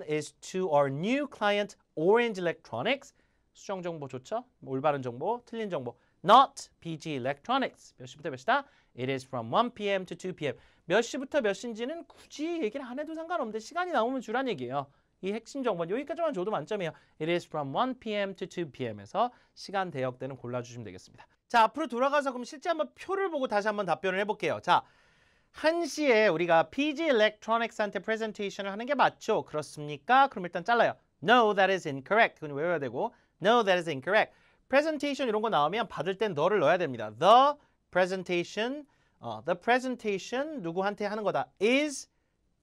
is to our new client Orange Electronics. 수정 정보 좋죠? 올바른 정보, 틀린 정보. Not PG Electronics. 몇 시부터 몇 시다? It is from 1 p.m. to 2 p.m. 몇 시부터 몇 시인지는 굳이 얘기를 안 해도 상관없는데 시간이 나오면 주란 얘기예요. 이 핵심 정보는 여기까지만 줘도 만점이에요. It is from 1 p.m. to 2 p.m.에서 시간 대역대는 골라주시면 되겠습니다. 자, 앞으로 돌아가서 그럼 실제 한번 표를 보고 다시 한번 답변을 해볼게요. 자, 1시에 우리가 PG Electronics한테 프레젠테이션을 하는 게 맞죠? 그렇습니까? 그럼 일단 잘라요. No, that is incorrect. 그건 외워야 되고 No, that is incorrect. presentation 이런 거 나오면 받을 땐 너를 넣어야 됩니다. The presentation 누구한테 하는 거다. is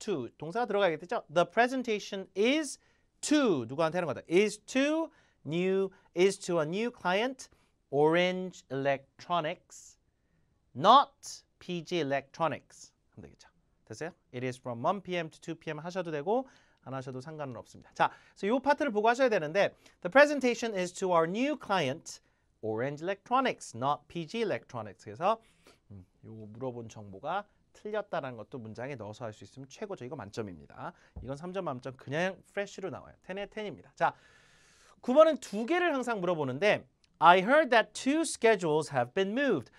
to 동사가 들어가야겠죠? The presentation is to 누구한테 하는 거다. is to a new client Orange Electronics not PG Electronics 하면 되겠죠. 됐어요? It is from 1 p.m. to 2 p.m. 하셔도 되고 안 하셔도 상관은 없습니다. 자, 그래서 이 파트를 보고 하셔야 되는데 The presentation is to our new client Orange Electronics not PG Electronics. 그래서 요 물어본 정보가 틀렸다라는 것도 문장에 넣어서 할 수 있으면 최고죠. 이거 만점입니다. 이건 3점 만점 그냥 프레쉬로 나와요. 10에 10입니다. 자, 9번은 두 개를 항상 물어보는데 I heard that 2 schedules have been moved.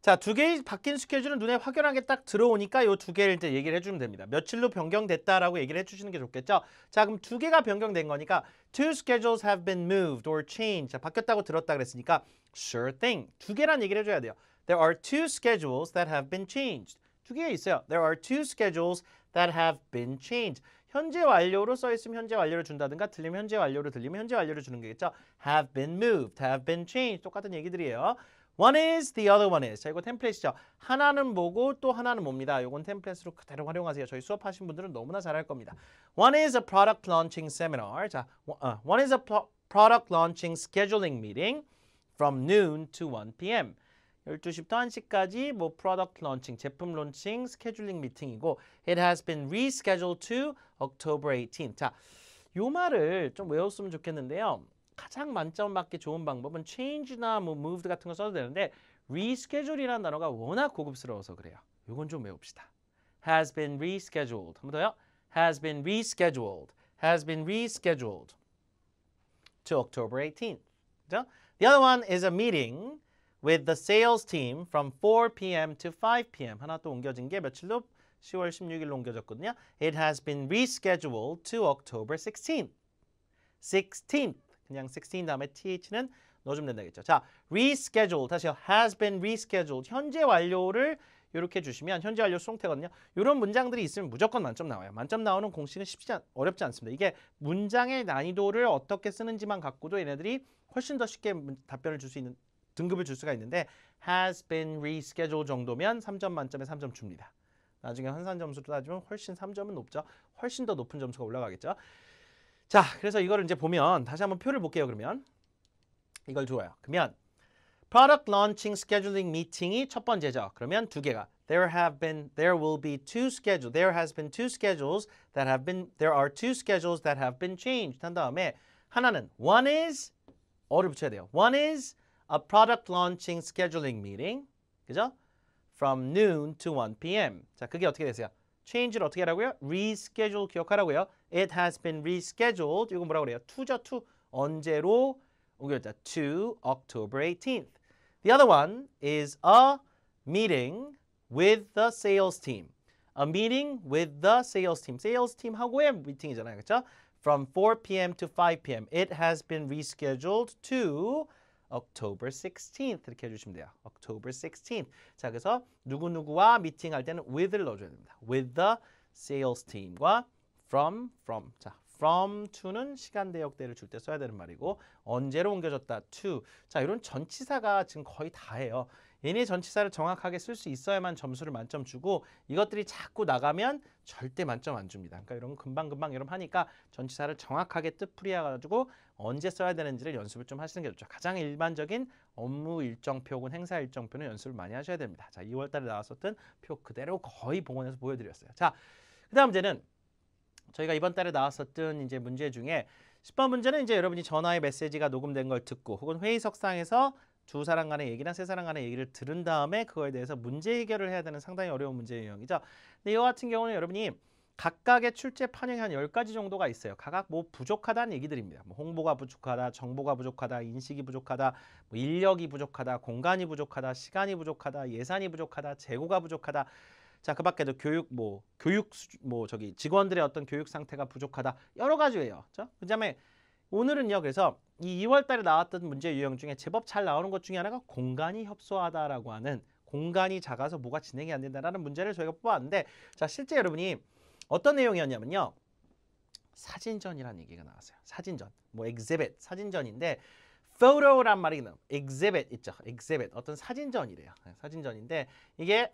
자, 두 개의 바뀐 스케줄은 눈에 확연하게 딱 들어오니까 요 두 개를 이제 얘기를 해주면 됩니다. 며칠로 변경됐다라고 얘기를 해주시는 게 좋겠죠. 자, 그럼 두 개가 변경된 거니까 2 schedules have been moved or changed. 자, 바뀌었다고 들었다 그랬으니까 sure thing. 두 개란 얘기를 해줘야 돼요. There are 2 schedules that have been changed. 두 개가 있어요. There are 2 schedules that have been changed. 현재 완료로 써있으면 현재 완료를 준다든가 들리면 현재 완료로 들리면 현재 완료를 주는 거겠죠. Have been moved, have been changed. 똑같은 얘기들이에요. One is, the other one is. 자, 이거 템플릿이죠. 하나는 뭐고 또 하나는 뭡니다. 이건 템플릿으로 그대로 활용하세요. 저희 수업하신 분들은 너무나 잘할 겁니다. One is a product launching seminar. 자, one is a product launching scheduling meeting from noon to 1 p.m. 12시부터 1시까지 뭐 product launching, 제품 론칭, 스케줄링 미팅이고 It has been rescheduled to October 18th. 자, 요 말을 좀 외웠으면 좋겠는데요. 가장 만점 받기 좋은 방법은 change나 뭐 moved 같은 거 써도 되는데 reschedule이라는 단어가 워낙 고급스러워서 그래요. 요건 좀 외웁시다. Has been rescheduled. 한 번 더요. Has been rescheduled. Has been rescheduled to October 18th. 그죠? The other one is a meeting with the sales team from 4 p.m. to 5 p.m. 하나 또 옮겨진 게 며칠로? 10월 16일로 옮겨졌거든요. It has been rescheduled to October 16th. 16th. 그냥 16 다음에 th는 넣어주면 된다겠죠. 자, reschedule 다시요. has been rescheduled. 현재 완료를 이렇게 주시면 현재 완료 수동태거든요. 이런 문장들이 있으면 무조건 만점 나와요. 만점 나오는 공식은 어렵지 않습니다. 이게 문장의 난이도를 어떻게 쓰는지만 갖고도 얘네들이 훨씬 더 쉽게 답변을 줄 수 있는 등급을 줄 수가 있는데 has been rescheduled 정도면 3점 만점에 3점 줍니다. 나중에 환산 점수로 따지면 훨씬 3점은 높죠. 훨씬 더 높은 점수가 올라가겠죠. 자, 그래서 이거를 이제 보면 다시 한번 표를 볼게요. 그러면 이걸 줘요. 그러면 product launching scheduling meeting이 첫 번째죠. 그러면 두 개가 there has been two schedules that have been changed 한 다음에 하나는 one is 어를 붙여야 돼요. One is a product launching scheduling meeting. 그죠? From noon to 1 p.m. 자, 그게 어떻게 되세요? change를 어떻게 하라고요? reschedule 기억하라고요. It has been rescheduled. 이거 뭐라고 그래요? to죠, to. 언제로 옮겨졌다? To October 18th. The other one is a meeting with the sales team. A meeting with the sales team. sales team 하고의 미팅이잖아요. 그렇죠? From 4 p.m. to 5 p.m. It has been rescheduled to October 16th 이렇게 해주시면 돼요. October 16th. 자, 그래서 누구누구와 미팅할 때는 with를 넣어줘야 됩니다. With the sales team과 from. 자, from to는 시간 대역대를 줄 때 써야 되는 말이고 언제로 옮겨졌다 to. 자, 이런 전치사가 지금 거의 다예요. 얘네 전치사를 정확하게 쓸 수 있어야만 점수를 만점 주고 이것들이 자꾸 나가면 절대 만점 안 줍니다. 그러니까 이런 거 금방금방 여러분 하니까 전치사를 정확하게 뜻풀이 해가지고 언제 써야 되는지를 연습을 좀 하시는 게 좋죠. 가장 일반적인 업무 일정표 혹은 행사 일정표는 연습을 많이 하셔야 됩니다. 자, 2월 달에 나왔었던 표 그대로 거의 복원해서 보여드렸어요. 자, 그 다음 문제는 저희가 이번 달에 나왔었던 이제 문제 중에 10번 문제는 이제 여러분이 전화의 메시지가 녹음된 걸 듣고 혹은 회의석상에서 두 사람 간의 얘기나 세 사람 간의 얘기를 들은 다음에 그거에 대해서 문제 해결을 해야 되는 상당히 어려운 문제 유형이죠. 근데 이거 같은 경우는 여러분이 각각의 출제 판형이 한 10가지 정도가 있어요. 각각 뭐 부족하다는 얘기들입니다. 뭐 홍보가 부족하다, 정보가 부족하다, 인식이 부족하다, 뭐 인력이 부족하다, 공간이 부족하다, 시간이 부족하다, 예산이 부족하다, 재고가 부족하다. 자, 그 밖에도 직원들의 어떤 교육 상태가 부족하다. 여러 가지예요. 그다음에 오늘은요. 그래서 이 2월 달에 나왔던 문제 유형 중에 제법 잘 나오는 것 중에 하나가 공간이 협소하다라고 하는 공간이 작아서 뭐가 진행이 안 된다라는 문제를 저희가 뽑았는데 자, 실제 여러분이 어떤 내용이었냐면요. 사진전이라는 얘기가 나왔어요. 사진전. 뭐 exhibit, 사진전인데 photo란 말이 나와요. exhibit 있죠. exhibit. 어떤 사진전이래요. 사진전인데 이게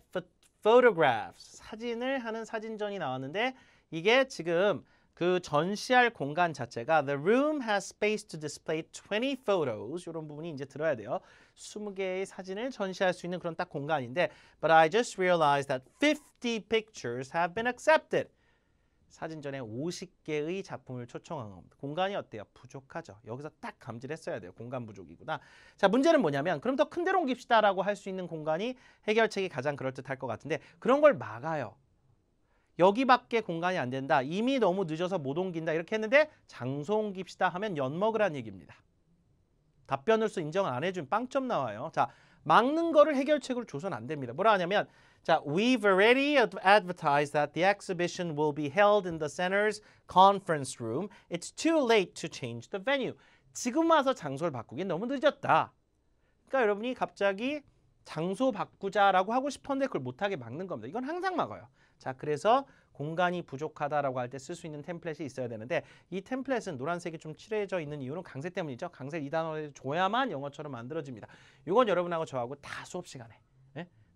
photographs, 사진을 하는 사진전이 나왔는데 이게 지금 그 전시할 공간 자체가 The room has space to display 20 photos. 이런 부분이 이제 들어야 돼요. 20개의 사진을 전시할 수 있는 그런 딱 공간인데 But I just realized that 50 pictures have been accepted. 사진전에 50개의 작품을 초청한 겁니다. 공간이 어때요? 부족하죠. 여기서 딱 감지했어야 돼요. 공간 부족이구나. 자, 문제는 뭐냐면 그럼 더 큰 데로 옮깁시다라고 할 수 있는 공간이 해결책이 가장 그럴듯할 것 같은데 그런 걸 막아요. 여기밖에 공간이 안 된다. 이미 너무 늦어서 못 옮긴다. 이렇게 했는데 장소 옮깁시다 하면 엿먹으란 얘기입니다. 답변으로서 인정을 안 해주면 빵점 나와요. 자, 막는 거를 해결책으로 줘서는 안 됩니다. 뭐라 하냐면 자, we've already advertised that the exhibition will be held in the center's conference room. It's too late to change the venue. 지금 와서 장소를 바꾸긴 너무 늦었다. 그러니까 여러분이 갑자기 장소 바꾸자라고 하고 싶었는데 그걸 못하게 막는 겁니다. 이건 항상 막아요. 자, 그래서 공간이 부족하다라고 할 때 쓸 수 있는 템플릿이 있어야 되는데 이 템플릿은 노란색이 좀 칠해져 있는 이유는 강세 때문이죠. 강세 이 단어를 줘야만 영어처럼 만들어집니다. 이건 여러분하고 저하고 다 수업 시간에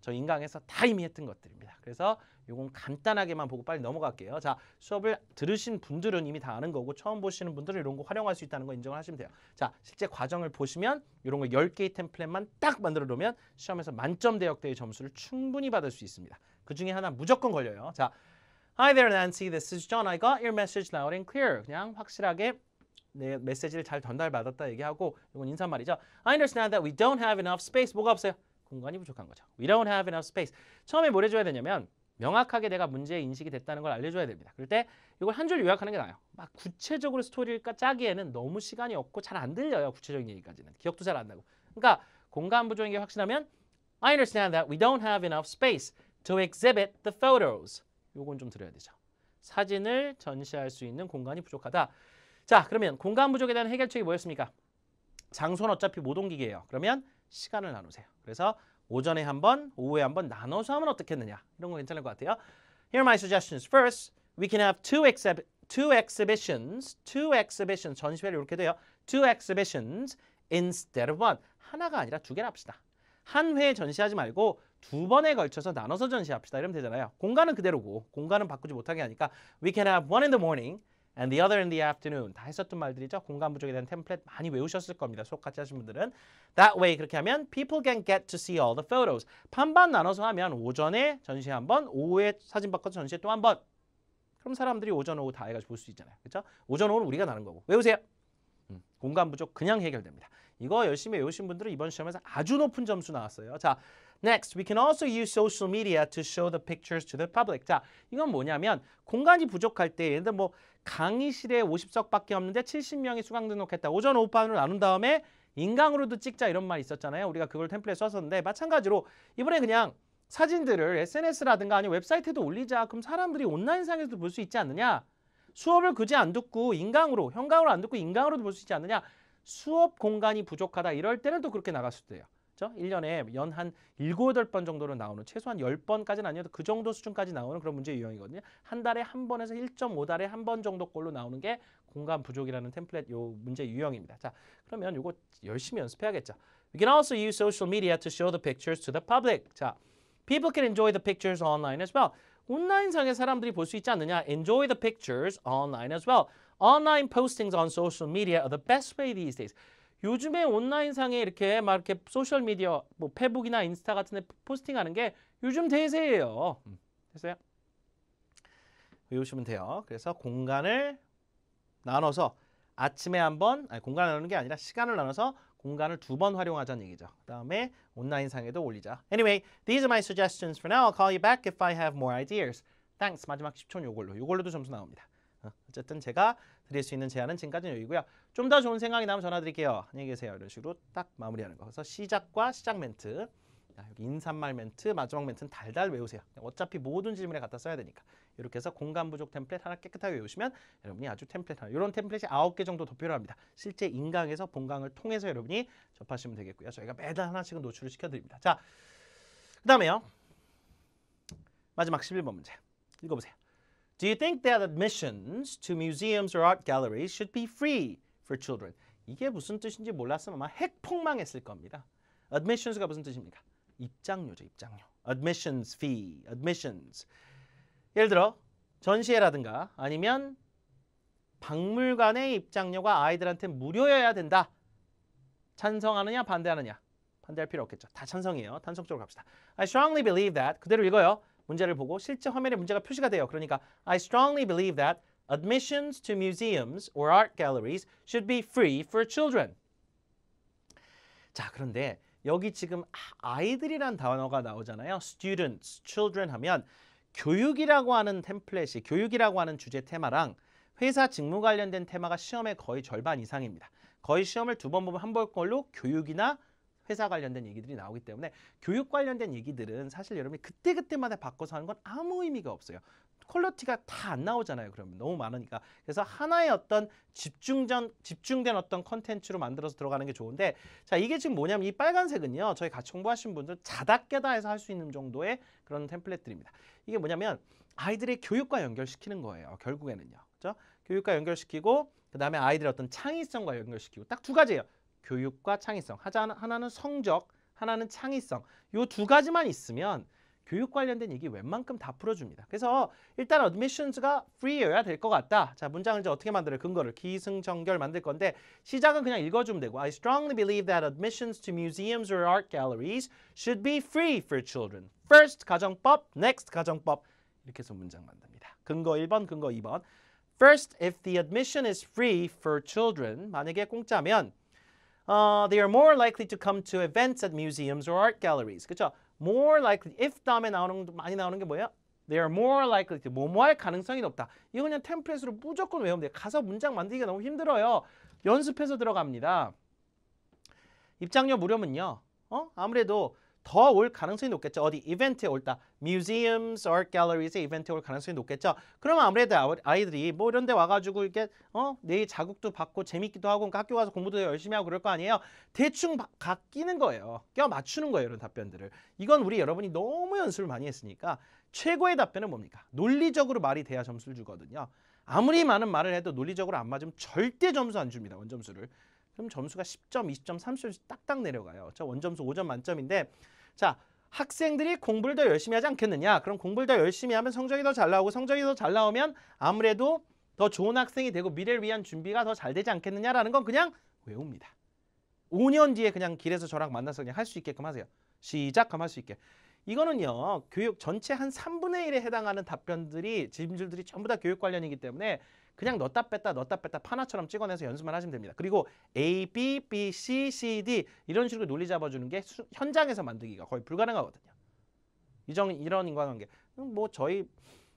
저 인강에서 다 이미 했던 것들입니다. 그래서 이건 간단하게만 보고 빨리 넘어갈게요. 자, 수업을 들으신 분들은 이미 다 아는 거고 처음 보시는 분들은 이런 거 활용할 수 있다는 거 인정을 하시면 돼요. 자, 실제 과정을 보시면 이런 거 10개의 템플릿만 딱 만들어 놓으면 시험에서 만점 대역대의 점수를 충분히 받을 수 있습니다. 그 중에 하나 무조건 걸려요. 자, Hi there, Nancy. This is John. I got your message loud and clear. 그냥 확실하게 내 메시지를 잘 전달받았다 얘기하고 이건 인사말이죠. I understand that we don't have enough space. 뭐가 없어요? 공간이 부족한 거죠. We don't have enough space. 처음에 뭘 해줘야 되냐면 명확하게 내가 문제 인식이 됐다는 걸 알려줘야 됩니다. 그럴 때 이걸 한 줄 요약하는 게 나아요. 막 구체적으로 스토리를 짜기에는 너무 시간이 없고 잘 안 들려요. 구체적인 얘기까지는. 기억도 잘 안 나고. 그러니까 공간 부족인 게 확실하면 I understand that we don't have enough space to exhibit the photos. 요건 좀 들어야 되죠. 사진을 전시할 수 있는 공간이 부족하다. 자, 그러면 공간 부족에 대한 해결책이 뭐였습니까? 장소는 어차피 못 옮기게 해요. 그러면 시간을 나누세요. 그래서 오전에 한 번, 오후에 한 번 나눠서 하면 어떻겠느냐. 이런 거 괜찮을 것 같아요. Here are my suggestions. First, we can have two exhibitions. 전시회를 이렇게 돼요. Two exhibitions instead of one. 하나가 아니라 두 개를 합시다. 한 회에 전시하지 말고 두 번에 걸쳐서 나눠서 전시합시다. 이러면 되잖아요. 공간은 그대로고 공간은 바꾸지 못하게 하니까 We can have one in the morning and the other in the afternoon. 다 했었던 말들이죠. 공간 부족에 대한 템플릿 많이 외우셨을 겁니다. 수업 같이 하신 분들은. That way 그렇게 하면 people can get to see all the photos. 반반 나눠서 하면 오전에 전시회 한 번, 오후에 사진 바꿔서 전시회 또 한 번. 그럼 사람들이 오전, 오후 다 해가지고 볼 수 있잖아요. 그렇죠? 오전, 오후는 우리가 나는 거고. 외우세요. 공간 부족 그냥 해결됩니다. 이거 열심히 외우신 분들은 이번 시험에서 아주 높은 점수 나왔어요. 자, next, we can also use social media to show the pictures to the public. 자, 이건 뭐냐면 공간이 부족할 때 예를 들어 뭐 강의실에 50석밖에 없는데 70명이 수강 등록했다. 오전, 오후반으로 나눈 다음에 인강으로도 찍자 이런 말 있었잖아요. 우리가 그걸 템플릿 썼었는데 마찬가지로 이번에 그냥 사진들을 SNS라든가 아니면 웹사이트에도 올리자. 그럼 사람들이 온라인상에서도 볼 수 있지 않느냐? 수업을 그제 안 듣고 인강으로, 현강으로 안 듣고 인강으로도 볼 수 있지 않느냐? 수업 공간이 부족하다 이럴 때는 또 그렇게 나갈 수도 돼요. 그렇죠? 1년에 연 한 7, 8번 정도는 나오는 최소한 10번까지는 아니어도 그 정도 수준까지 나오는 그런 문제 유형이거든요. 한 달에 한 번에서 1.5달에 한 번 정도 꼴로 나오는 게 공간 부족이라는 템플릿 요 문제 유형입니다. 자, 그러면 요거 열심히 연습해야겠죠. We can also use social media to show the pictures to the public. 자, people can enjoy the pictures online as well. 온라인상에 사람들이 볼 수 있지 않느냐? Enjoy the pictures online as well. Online postings on social media are the best way these days. 요즘에 온라인상에 이렇게 막 이렇게 소셜 미디어 뭐 페북이나 인스타 같은 데 포스팅하는 게 요즘 대세예요. 됐어요? 외우시면 돼요. 그래서 공간을 나눠서 아침에 한번 공간을 나누는 게 아니라 시간을 나눠서 공간을 2번 활용하자는 얘기죠. 그다음에 온라인상에도 올리자. Anyway, these are my suggestions for now. I'll call you back if I have more ideas. Thanks. 마지막 10초는 요걸로도 점수 나옵니다. 어쨌든 제가 드릴 수 있는 제안은 지금까지는 여기고요. 좀 더 좋은 생각이 나면 전화 드릴게요. 안녕히 계세요. 이런 식으로 딱 마무리하는 거. 그래서 시작과 시작 멘트, 여기 인사말 멘트, 마지막 멘트는 달달 외우세요. 어차피 모든 질문에 갖다 써야 되니까. 이렇게 해서 공간 부족 템플릿 하나 깨끗하게 외우시면 여러분이 아주 템플릿 하나, 이런 템플릿이 9개 정도 더 필요합니다. 실제 인강에서 본강을 통해서 여러분이 접하시면 되겠고요. 저희가 매달 하나씩은 노출을 시켜드립니다. 자, 그 다음에요. 마지막 11번 문제. 읽어보세요. Do you think that admissions to museums or art galleries should be free for children? 이게 무슨 뜻인지 몰랐으면 아마 핵폭망했을 겁니다. admissions가 무슨 뜻입니까? 입장료죠, 입장료. admissions fee, admissions. 예를 들어 전시회라든가 아니면 박물관의 입장료가 아이들한테 무료여야 된다. 찬성하느냐 반대하느냐? 반대할 필요 없겠죠. 다 찬성이에요. 탄성적으로 갑시다. I strongly believe that. 그대로 읽어요. 문제를 보고 실제 화면에 문제가 표시가 돼요. 그러니까 I strongly believe that admissions to museums or art galleries should be free for children. 자, 그런데 여기 지금 아이들이란 단어가 나오잖아요. students, children 하면 교육이라고 하는 템플릿이, 교육이라고 하는 주제 테마랑 회사 직무 관련된 테마가 시험의 거의 절반 이상입니다. 거의 시험을 2번 보면 한 번 걸로 교육이나 회사 관련된 얘기들이 나오기 때문에 교육 관련된 얘기들은 사실 여러분이 그때그때마다 바꿔서 하는 건 아무 의미가 없어요. 퀄리티가 다 안 나오잖아요. 그러면 너무 많으니까. 그래서 하나의 어떤 집중된 어떤 컨텐츠로 만들어서 들어가는 게 좋은데, 자, 이게 지금 뭐냐면 이 빨간색은요. 저희 같이 공부하신 분들 자다 깨다 해서 할 수 있는 정도의 그런 템플릿들입니다. 이게 뭐냐면 아이들의 교육과 연결시키는 거예요. 결국에는요. 그렇죠? 교육과 연결시키고 그다음에 아이들의 어떤 창의성과 연결시키고 딱 2가지예요. 교육과 창의성. 하나는 성적, 하나는 창의성. 이 2가지만 있으면 교육 관련된 얘기 웬만큼 다 풀어줍니다. 그래서 일단 admissions가 free여야 될 것 같다. 자, 문장을 이제 어떻게 만들어요? 근거를 기승전결 만들 건데 시작은 그냥 읽어주면 되고 I strongly believe that admissions to museums or art galleries should be free for children. First 가정법, next 가정법. 이렇게 해서 문장 만듭니다. 근거 1번, 근거 2번. First, if the admission is free for children, 만약에 공짜면 they are more likely to come to events at museums or art galleries. 그렇죠? More likely, if 다음에 많이 나오는 게 뭐예요? They are more likely to, 뭐할 가능성이 높다. 이거 그냥 템플릿으로 무조건 외우면 돼요. 가서 문장 만들기가 너무 힘들어요. 연습해서 들어갑니다. 입장료 무료면요. 아무래도 더 올 가능성이 높겠죠. 어디 이벤트에 올다. Museums, art galleries의 이벤트에 올 가능성이 높겠죠. 그러면 아무래도 아이들이 뭐 이런 데 와가지고 이렇게 내일 자극도 받고 재밌기도 하고 학교 가서 공부도 열심히 하고 그럴 거 아니에요. 대충 끼는 거예요. 껴 맞추는 거예요. 이런 답변들을. 이건 우리 여러분이 너무 연습을 많이 했으니까 최고의 답변은 뭡니까? 논리적으로 말이 돼야 점수를 주거든요. 아무리 많은 말을 해도 논리적으로 안 맞으면 절대 점수 안 줍니다. 원점수를. 그럼 점수가 10점, 20점, 30점씩 딱딱 내려가요. 저 원점수 5점 만점인데 자, 학생들이 공부를 더 열심히 하지 않겠느냐? 그럼 공부를 더 열심히 하면 성적이 더 잘 나오고 성적이 더 잘 나오면 아무래도 더 좋은 학생이 되고 미래를 위한 준비가 더 잘 되지 않겠느냐라는 건 그냥 외웁니다. 5년 뒤에 그냥 길에서 저랑 만나서 그냥 할 수 있게끔 하세요. 시작 하면 할 수 있게. 이거는요. 교육 전체 한 3분의 1에 해당하는 답변들이 질문들이 전부 다 교육 관련이기 때문에 그냥 넣었다 뺐다 파나처럼 찍어내서 연습만 하시면 됩니다. 그리고 A, B, B, C, C, D 이런 식으로 논리 잡아주는 게 현장에서 만들기가 거의 불가능하거든요. 이런 인과관계. 뭐 저희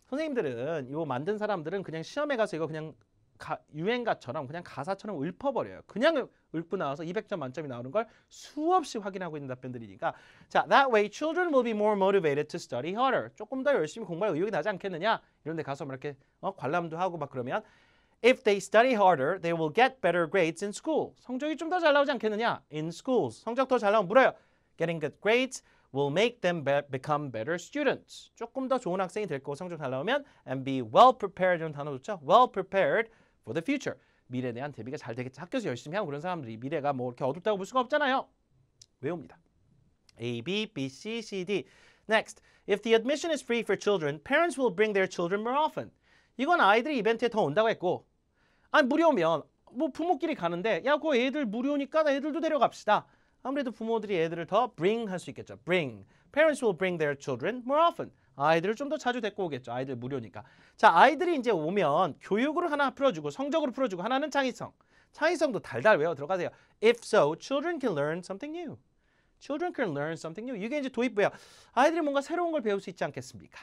선생님들은 이거 만든 사람들은 그냥 시험에 가서 이거 그냥 유행가처럼 그냥 가사처럼 읊어버려요. 그냥 읊고 나와서 200점 만점이 나오는 걸 수없이 확인하고 있는 답변들이니까 자, that way children will be more motivated to study harder. 조금 더 열심히 공부할 의욕이 나지 않겠느냐? 이런 데 가서 막 이렇게 관람도 하고 막 그러면 if they study harder, they will get better grades in school. 성적이 좀 더 잘 나오지 않겠느냐? In schools. 성적 더 잘 나오면 물어요. Getting good grades will make them become better students. 조금 더 좋은 학생이 될 거고 성적 잘 나오면 and be well prepared 이런 단어 좋죠? Well prepared for the future. 미래에 대한 대비가 잘 되겠죠. 학교에서 열심히 하고 그런 사람들이 미래가 뭐 이렇게 어둡다고 볼 수가 없잖아요. 외웁니다. A, B, B, C, C, D. Next, if the admission is free for children, parents will bring their children more often. 이건 아이들이 이벤트에 더 온다고 했고, 아니 무료면 뭐 부모끼리 가는데 야, 그 애들 무료니까 애들도 데려갑시다. 아무래도 부모들이 애들을 더 bring 할 수 있겠죠. bring. Parents will bring their children more often. 아이들을 좀 더 자주 데리고 오겠죠. 아이들 무료니까. 자, 아이들이 이제 오면 교육으로 하나 풀어주고 성적으로 풀어주고 하나는 창의성. 창의성도 달달 외워 들어가세요. If so, children can learn something new. Children can learn something new. 이게 이제 도입부야. 아이들이 뭔가 새로운 걸 배울 수 있지 않겠습니까?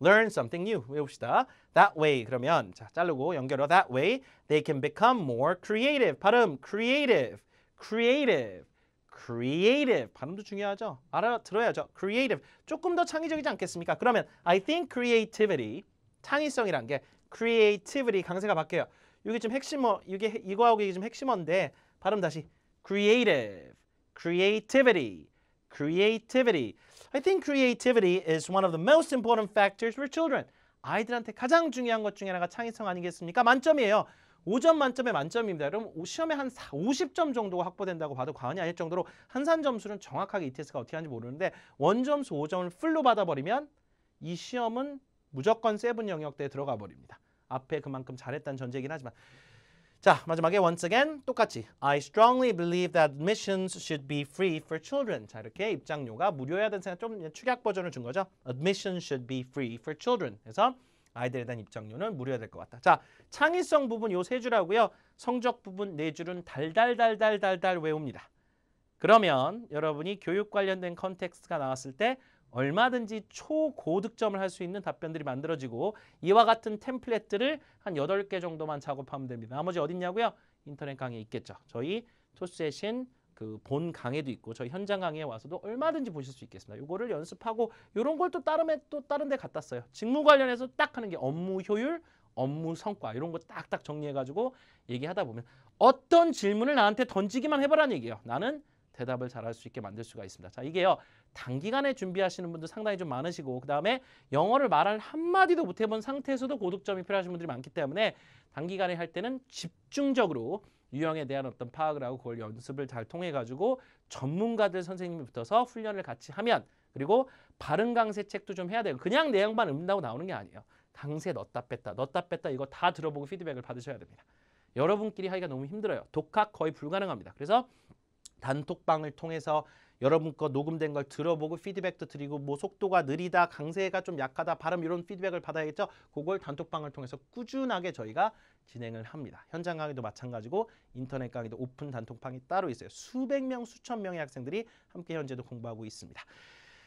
Learn something new. 외웁시다. That way. 그러면 자, 자르고 연결어. That way they can become more creative. 발음 creative. creative. creative. 발음도 중요하죠. 알아들어야죠. creative. 조금 더 창의적이지 않겠습니까? 그러면 I think creativity. 창의성이란 게 creativity 강세가 바뀌어요. 이게 좀 핵심어. 이거하고 이게 좀 핵심어인데 발음 다시 creative. creativity. creativity. I think creativity is one of the most important factors for children. 아이들한테 가장 중요한 것 중에 하나가 창의성 아니겠습니까? 만점이에요. 5점 만점에 만점입니다. 여러분 시험에 한 50점 정도가 확보된다고 봐도 과언이 아닐 정도로 한산 점수는 정확하게 ETS가 어떻게 하는지 모르는데 원점수 5점을 풀로 받아버리면 이 시험은 무조건 세븐 영역대에 들어가 버립니다. 앞에 그만큼 잘했다는 전제이긴 하지만 자, 마지막에 once again 똑같이 I strongly believe that admissions should be free for children. 자, 이렇게 입장료가 무료여야 된다는 생각 좀 축약 버전을 준 거죠. Admissions should be free for children. 그래서 아이들에 대한 입장료는 무료여야 될 것 같다. 자, 창의성 부분 요 세 줄하고요. 성적 부분 네 줄은 달달달달달달 외웁니다. 그러면 여러분이 교육 관련된 컨텍스트가 나왔을 때 얼마든지 초고득점을 할 수 있는 답변들이 만들어지고 이와 같은 템플릿들을 한 8개 정도만 작업하면 됩니다. 나머지 어딨냐고요? 인터넷 강의에 있겠죠. 저희 토스의 신 그 본 강의도 있고 저희 현장 강의에 와서도 얼마든지 보실 수 있겠습니다. 이거를 연습하고 이런 걸 또 다른 데 갖다 써요. 직무 관련해서 딱 하는 게 업무 효율, 업무 성과 이런 거 딱딱 정리해가지고 얘기하다 보면 어떤 질문을 나한테 던지기만 해보라는 얘기예요. 나는 대답을 잘할 수 있게 만들 수가 있습니다. 자, 이게요. 단기간에 준비하시는 분들 상당히 좀 많으시고 그다음에 영어를 말할 한마디도 못 해본 상태에서도 고득점이 필요하신 분들이 많기 때문에 단기간에 할 때는 집중적으로 유형에 대한 어떤 파악을 하고 그걸 연습을 잘 통해 가지고 전문가들 선생님이 붙어서 훈련을 같이 하면 그리고 발음 강세 책도 좀 해야 돼요. 그냥 내용만 읽는다고 나오는 게 아니에요. 강세 넣었다 뺐다 이거 다 들어보고 피드백을 받으셔야 됩니다. 여러분끼리 하기가 너무 힘들어요. 독학 거의 불가능합니다. 그래서 단톡방을 통해서 여러분 거 녹음된 걸 들어보고 피드백도 드리고 뭐 속도가 느리다, 강세가 좀 약하다, 발음 이런 피드백을 받아야겠죠. 그걸 단톡방을 통해서 꾸준하게 저희가 진행을 합니다. 현장 강의도 마찬가지고 인터넷 강의도 오픈 단톡방이 따로 있어요. 수백 명, 수천 명의 학생들이 함께 현재도 공부하고 있습니다.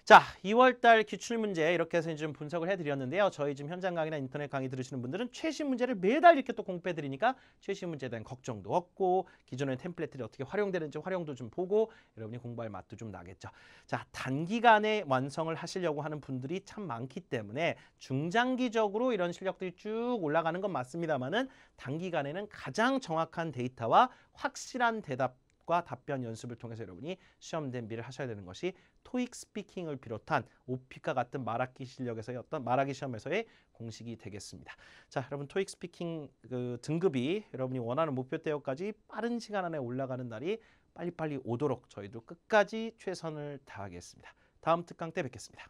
자, 2월달 기출문제 이렇게 해서 좀 분석을 해드렸는데요. 저희 지금 현장 강의나 인터넷 강의 들으시는 분들은 최신 문제를 매달 이렇게 또 공부해드리니까 최신 문제에 대한 걱정도 없고 기존의 템플릿들이 어떻게 활용되는지 활용도 좀 보고 여러분이 공부할 맛도 좀 나겠죠. 자, 단기간에 완성을 하시려고 하는 분들이 참 많기 때문에 중장기적으로 이런 실력들이 쭉 올라가는 건 맞습니다만은 단기간에는 가장 정확한 데이터와 확실한 대답과 답변 연습을 통해서 여러분이 시험 대비를 하셔야 되는 것이 토익 스피킹을 비롯한 오픽과 같은 말하기 실력에서의 어떤 말하기 시험에서의 공식이 되겠습니다. 자, 여러분 토익 스피킹 그 등급이 여러분이 원하는 목표대역까지 빠른 시간 안에 올라가는 날이 빨리빨리 오도록 저희도 끝까지 최선을 다하겠습니다. 다음 특강 때 뵙겠습니다.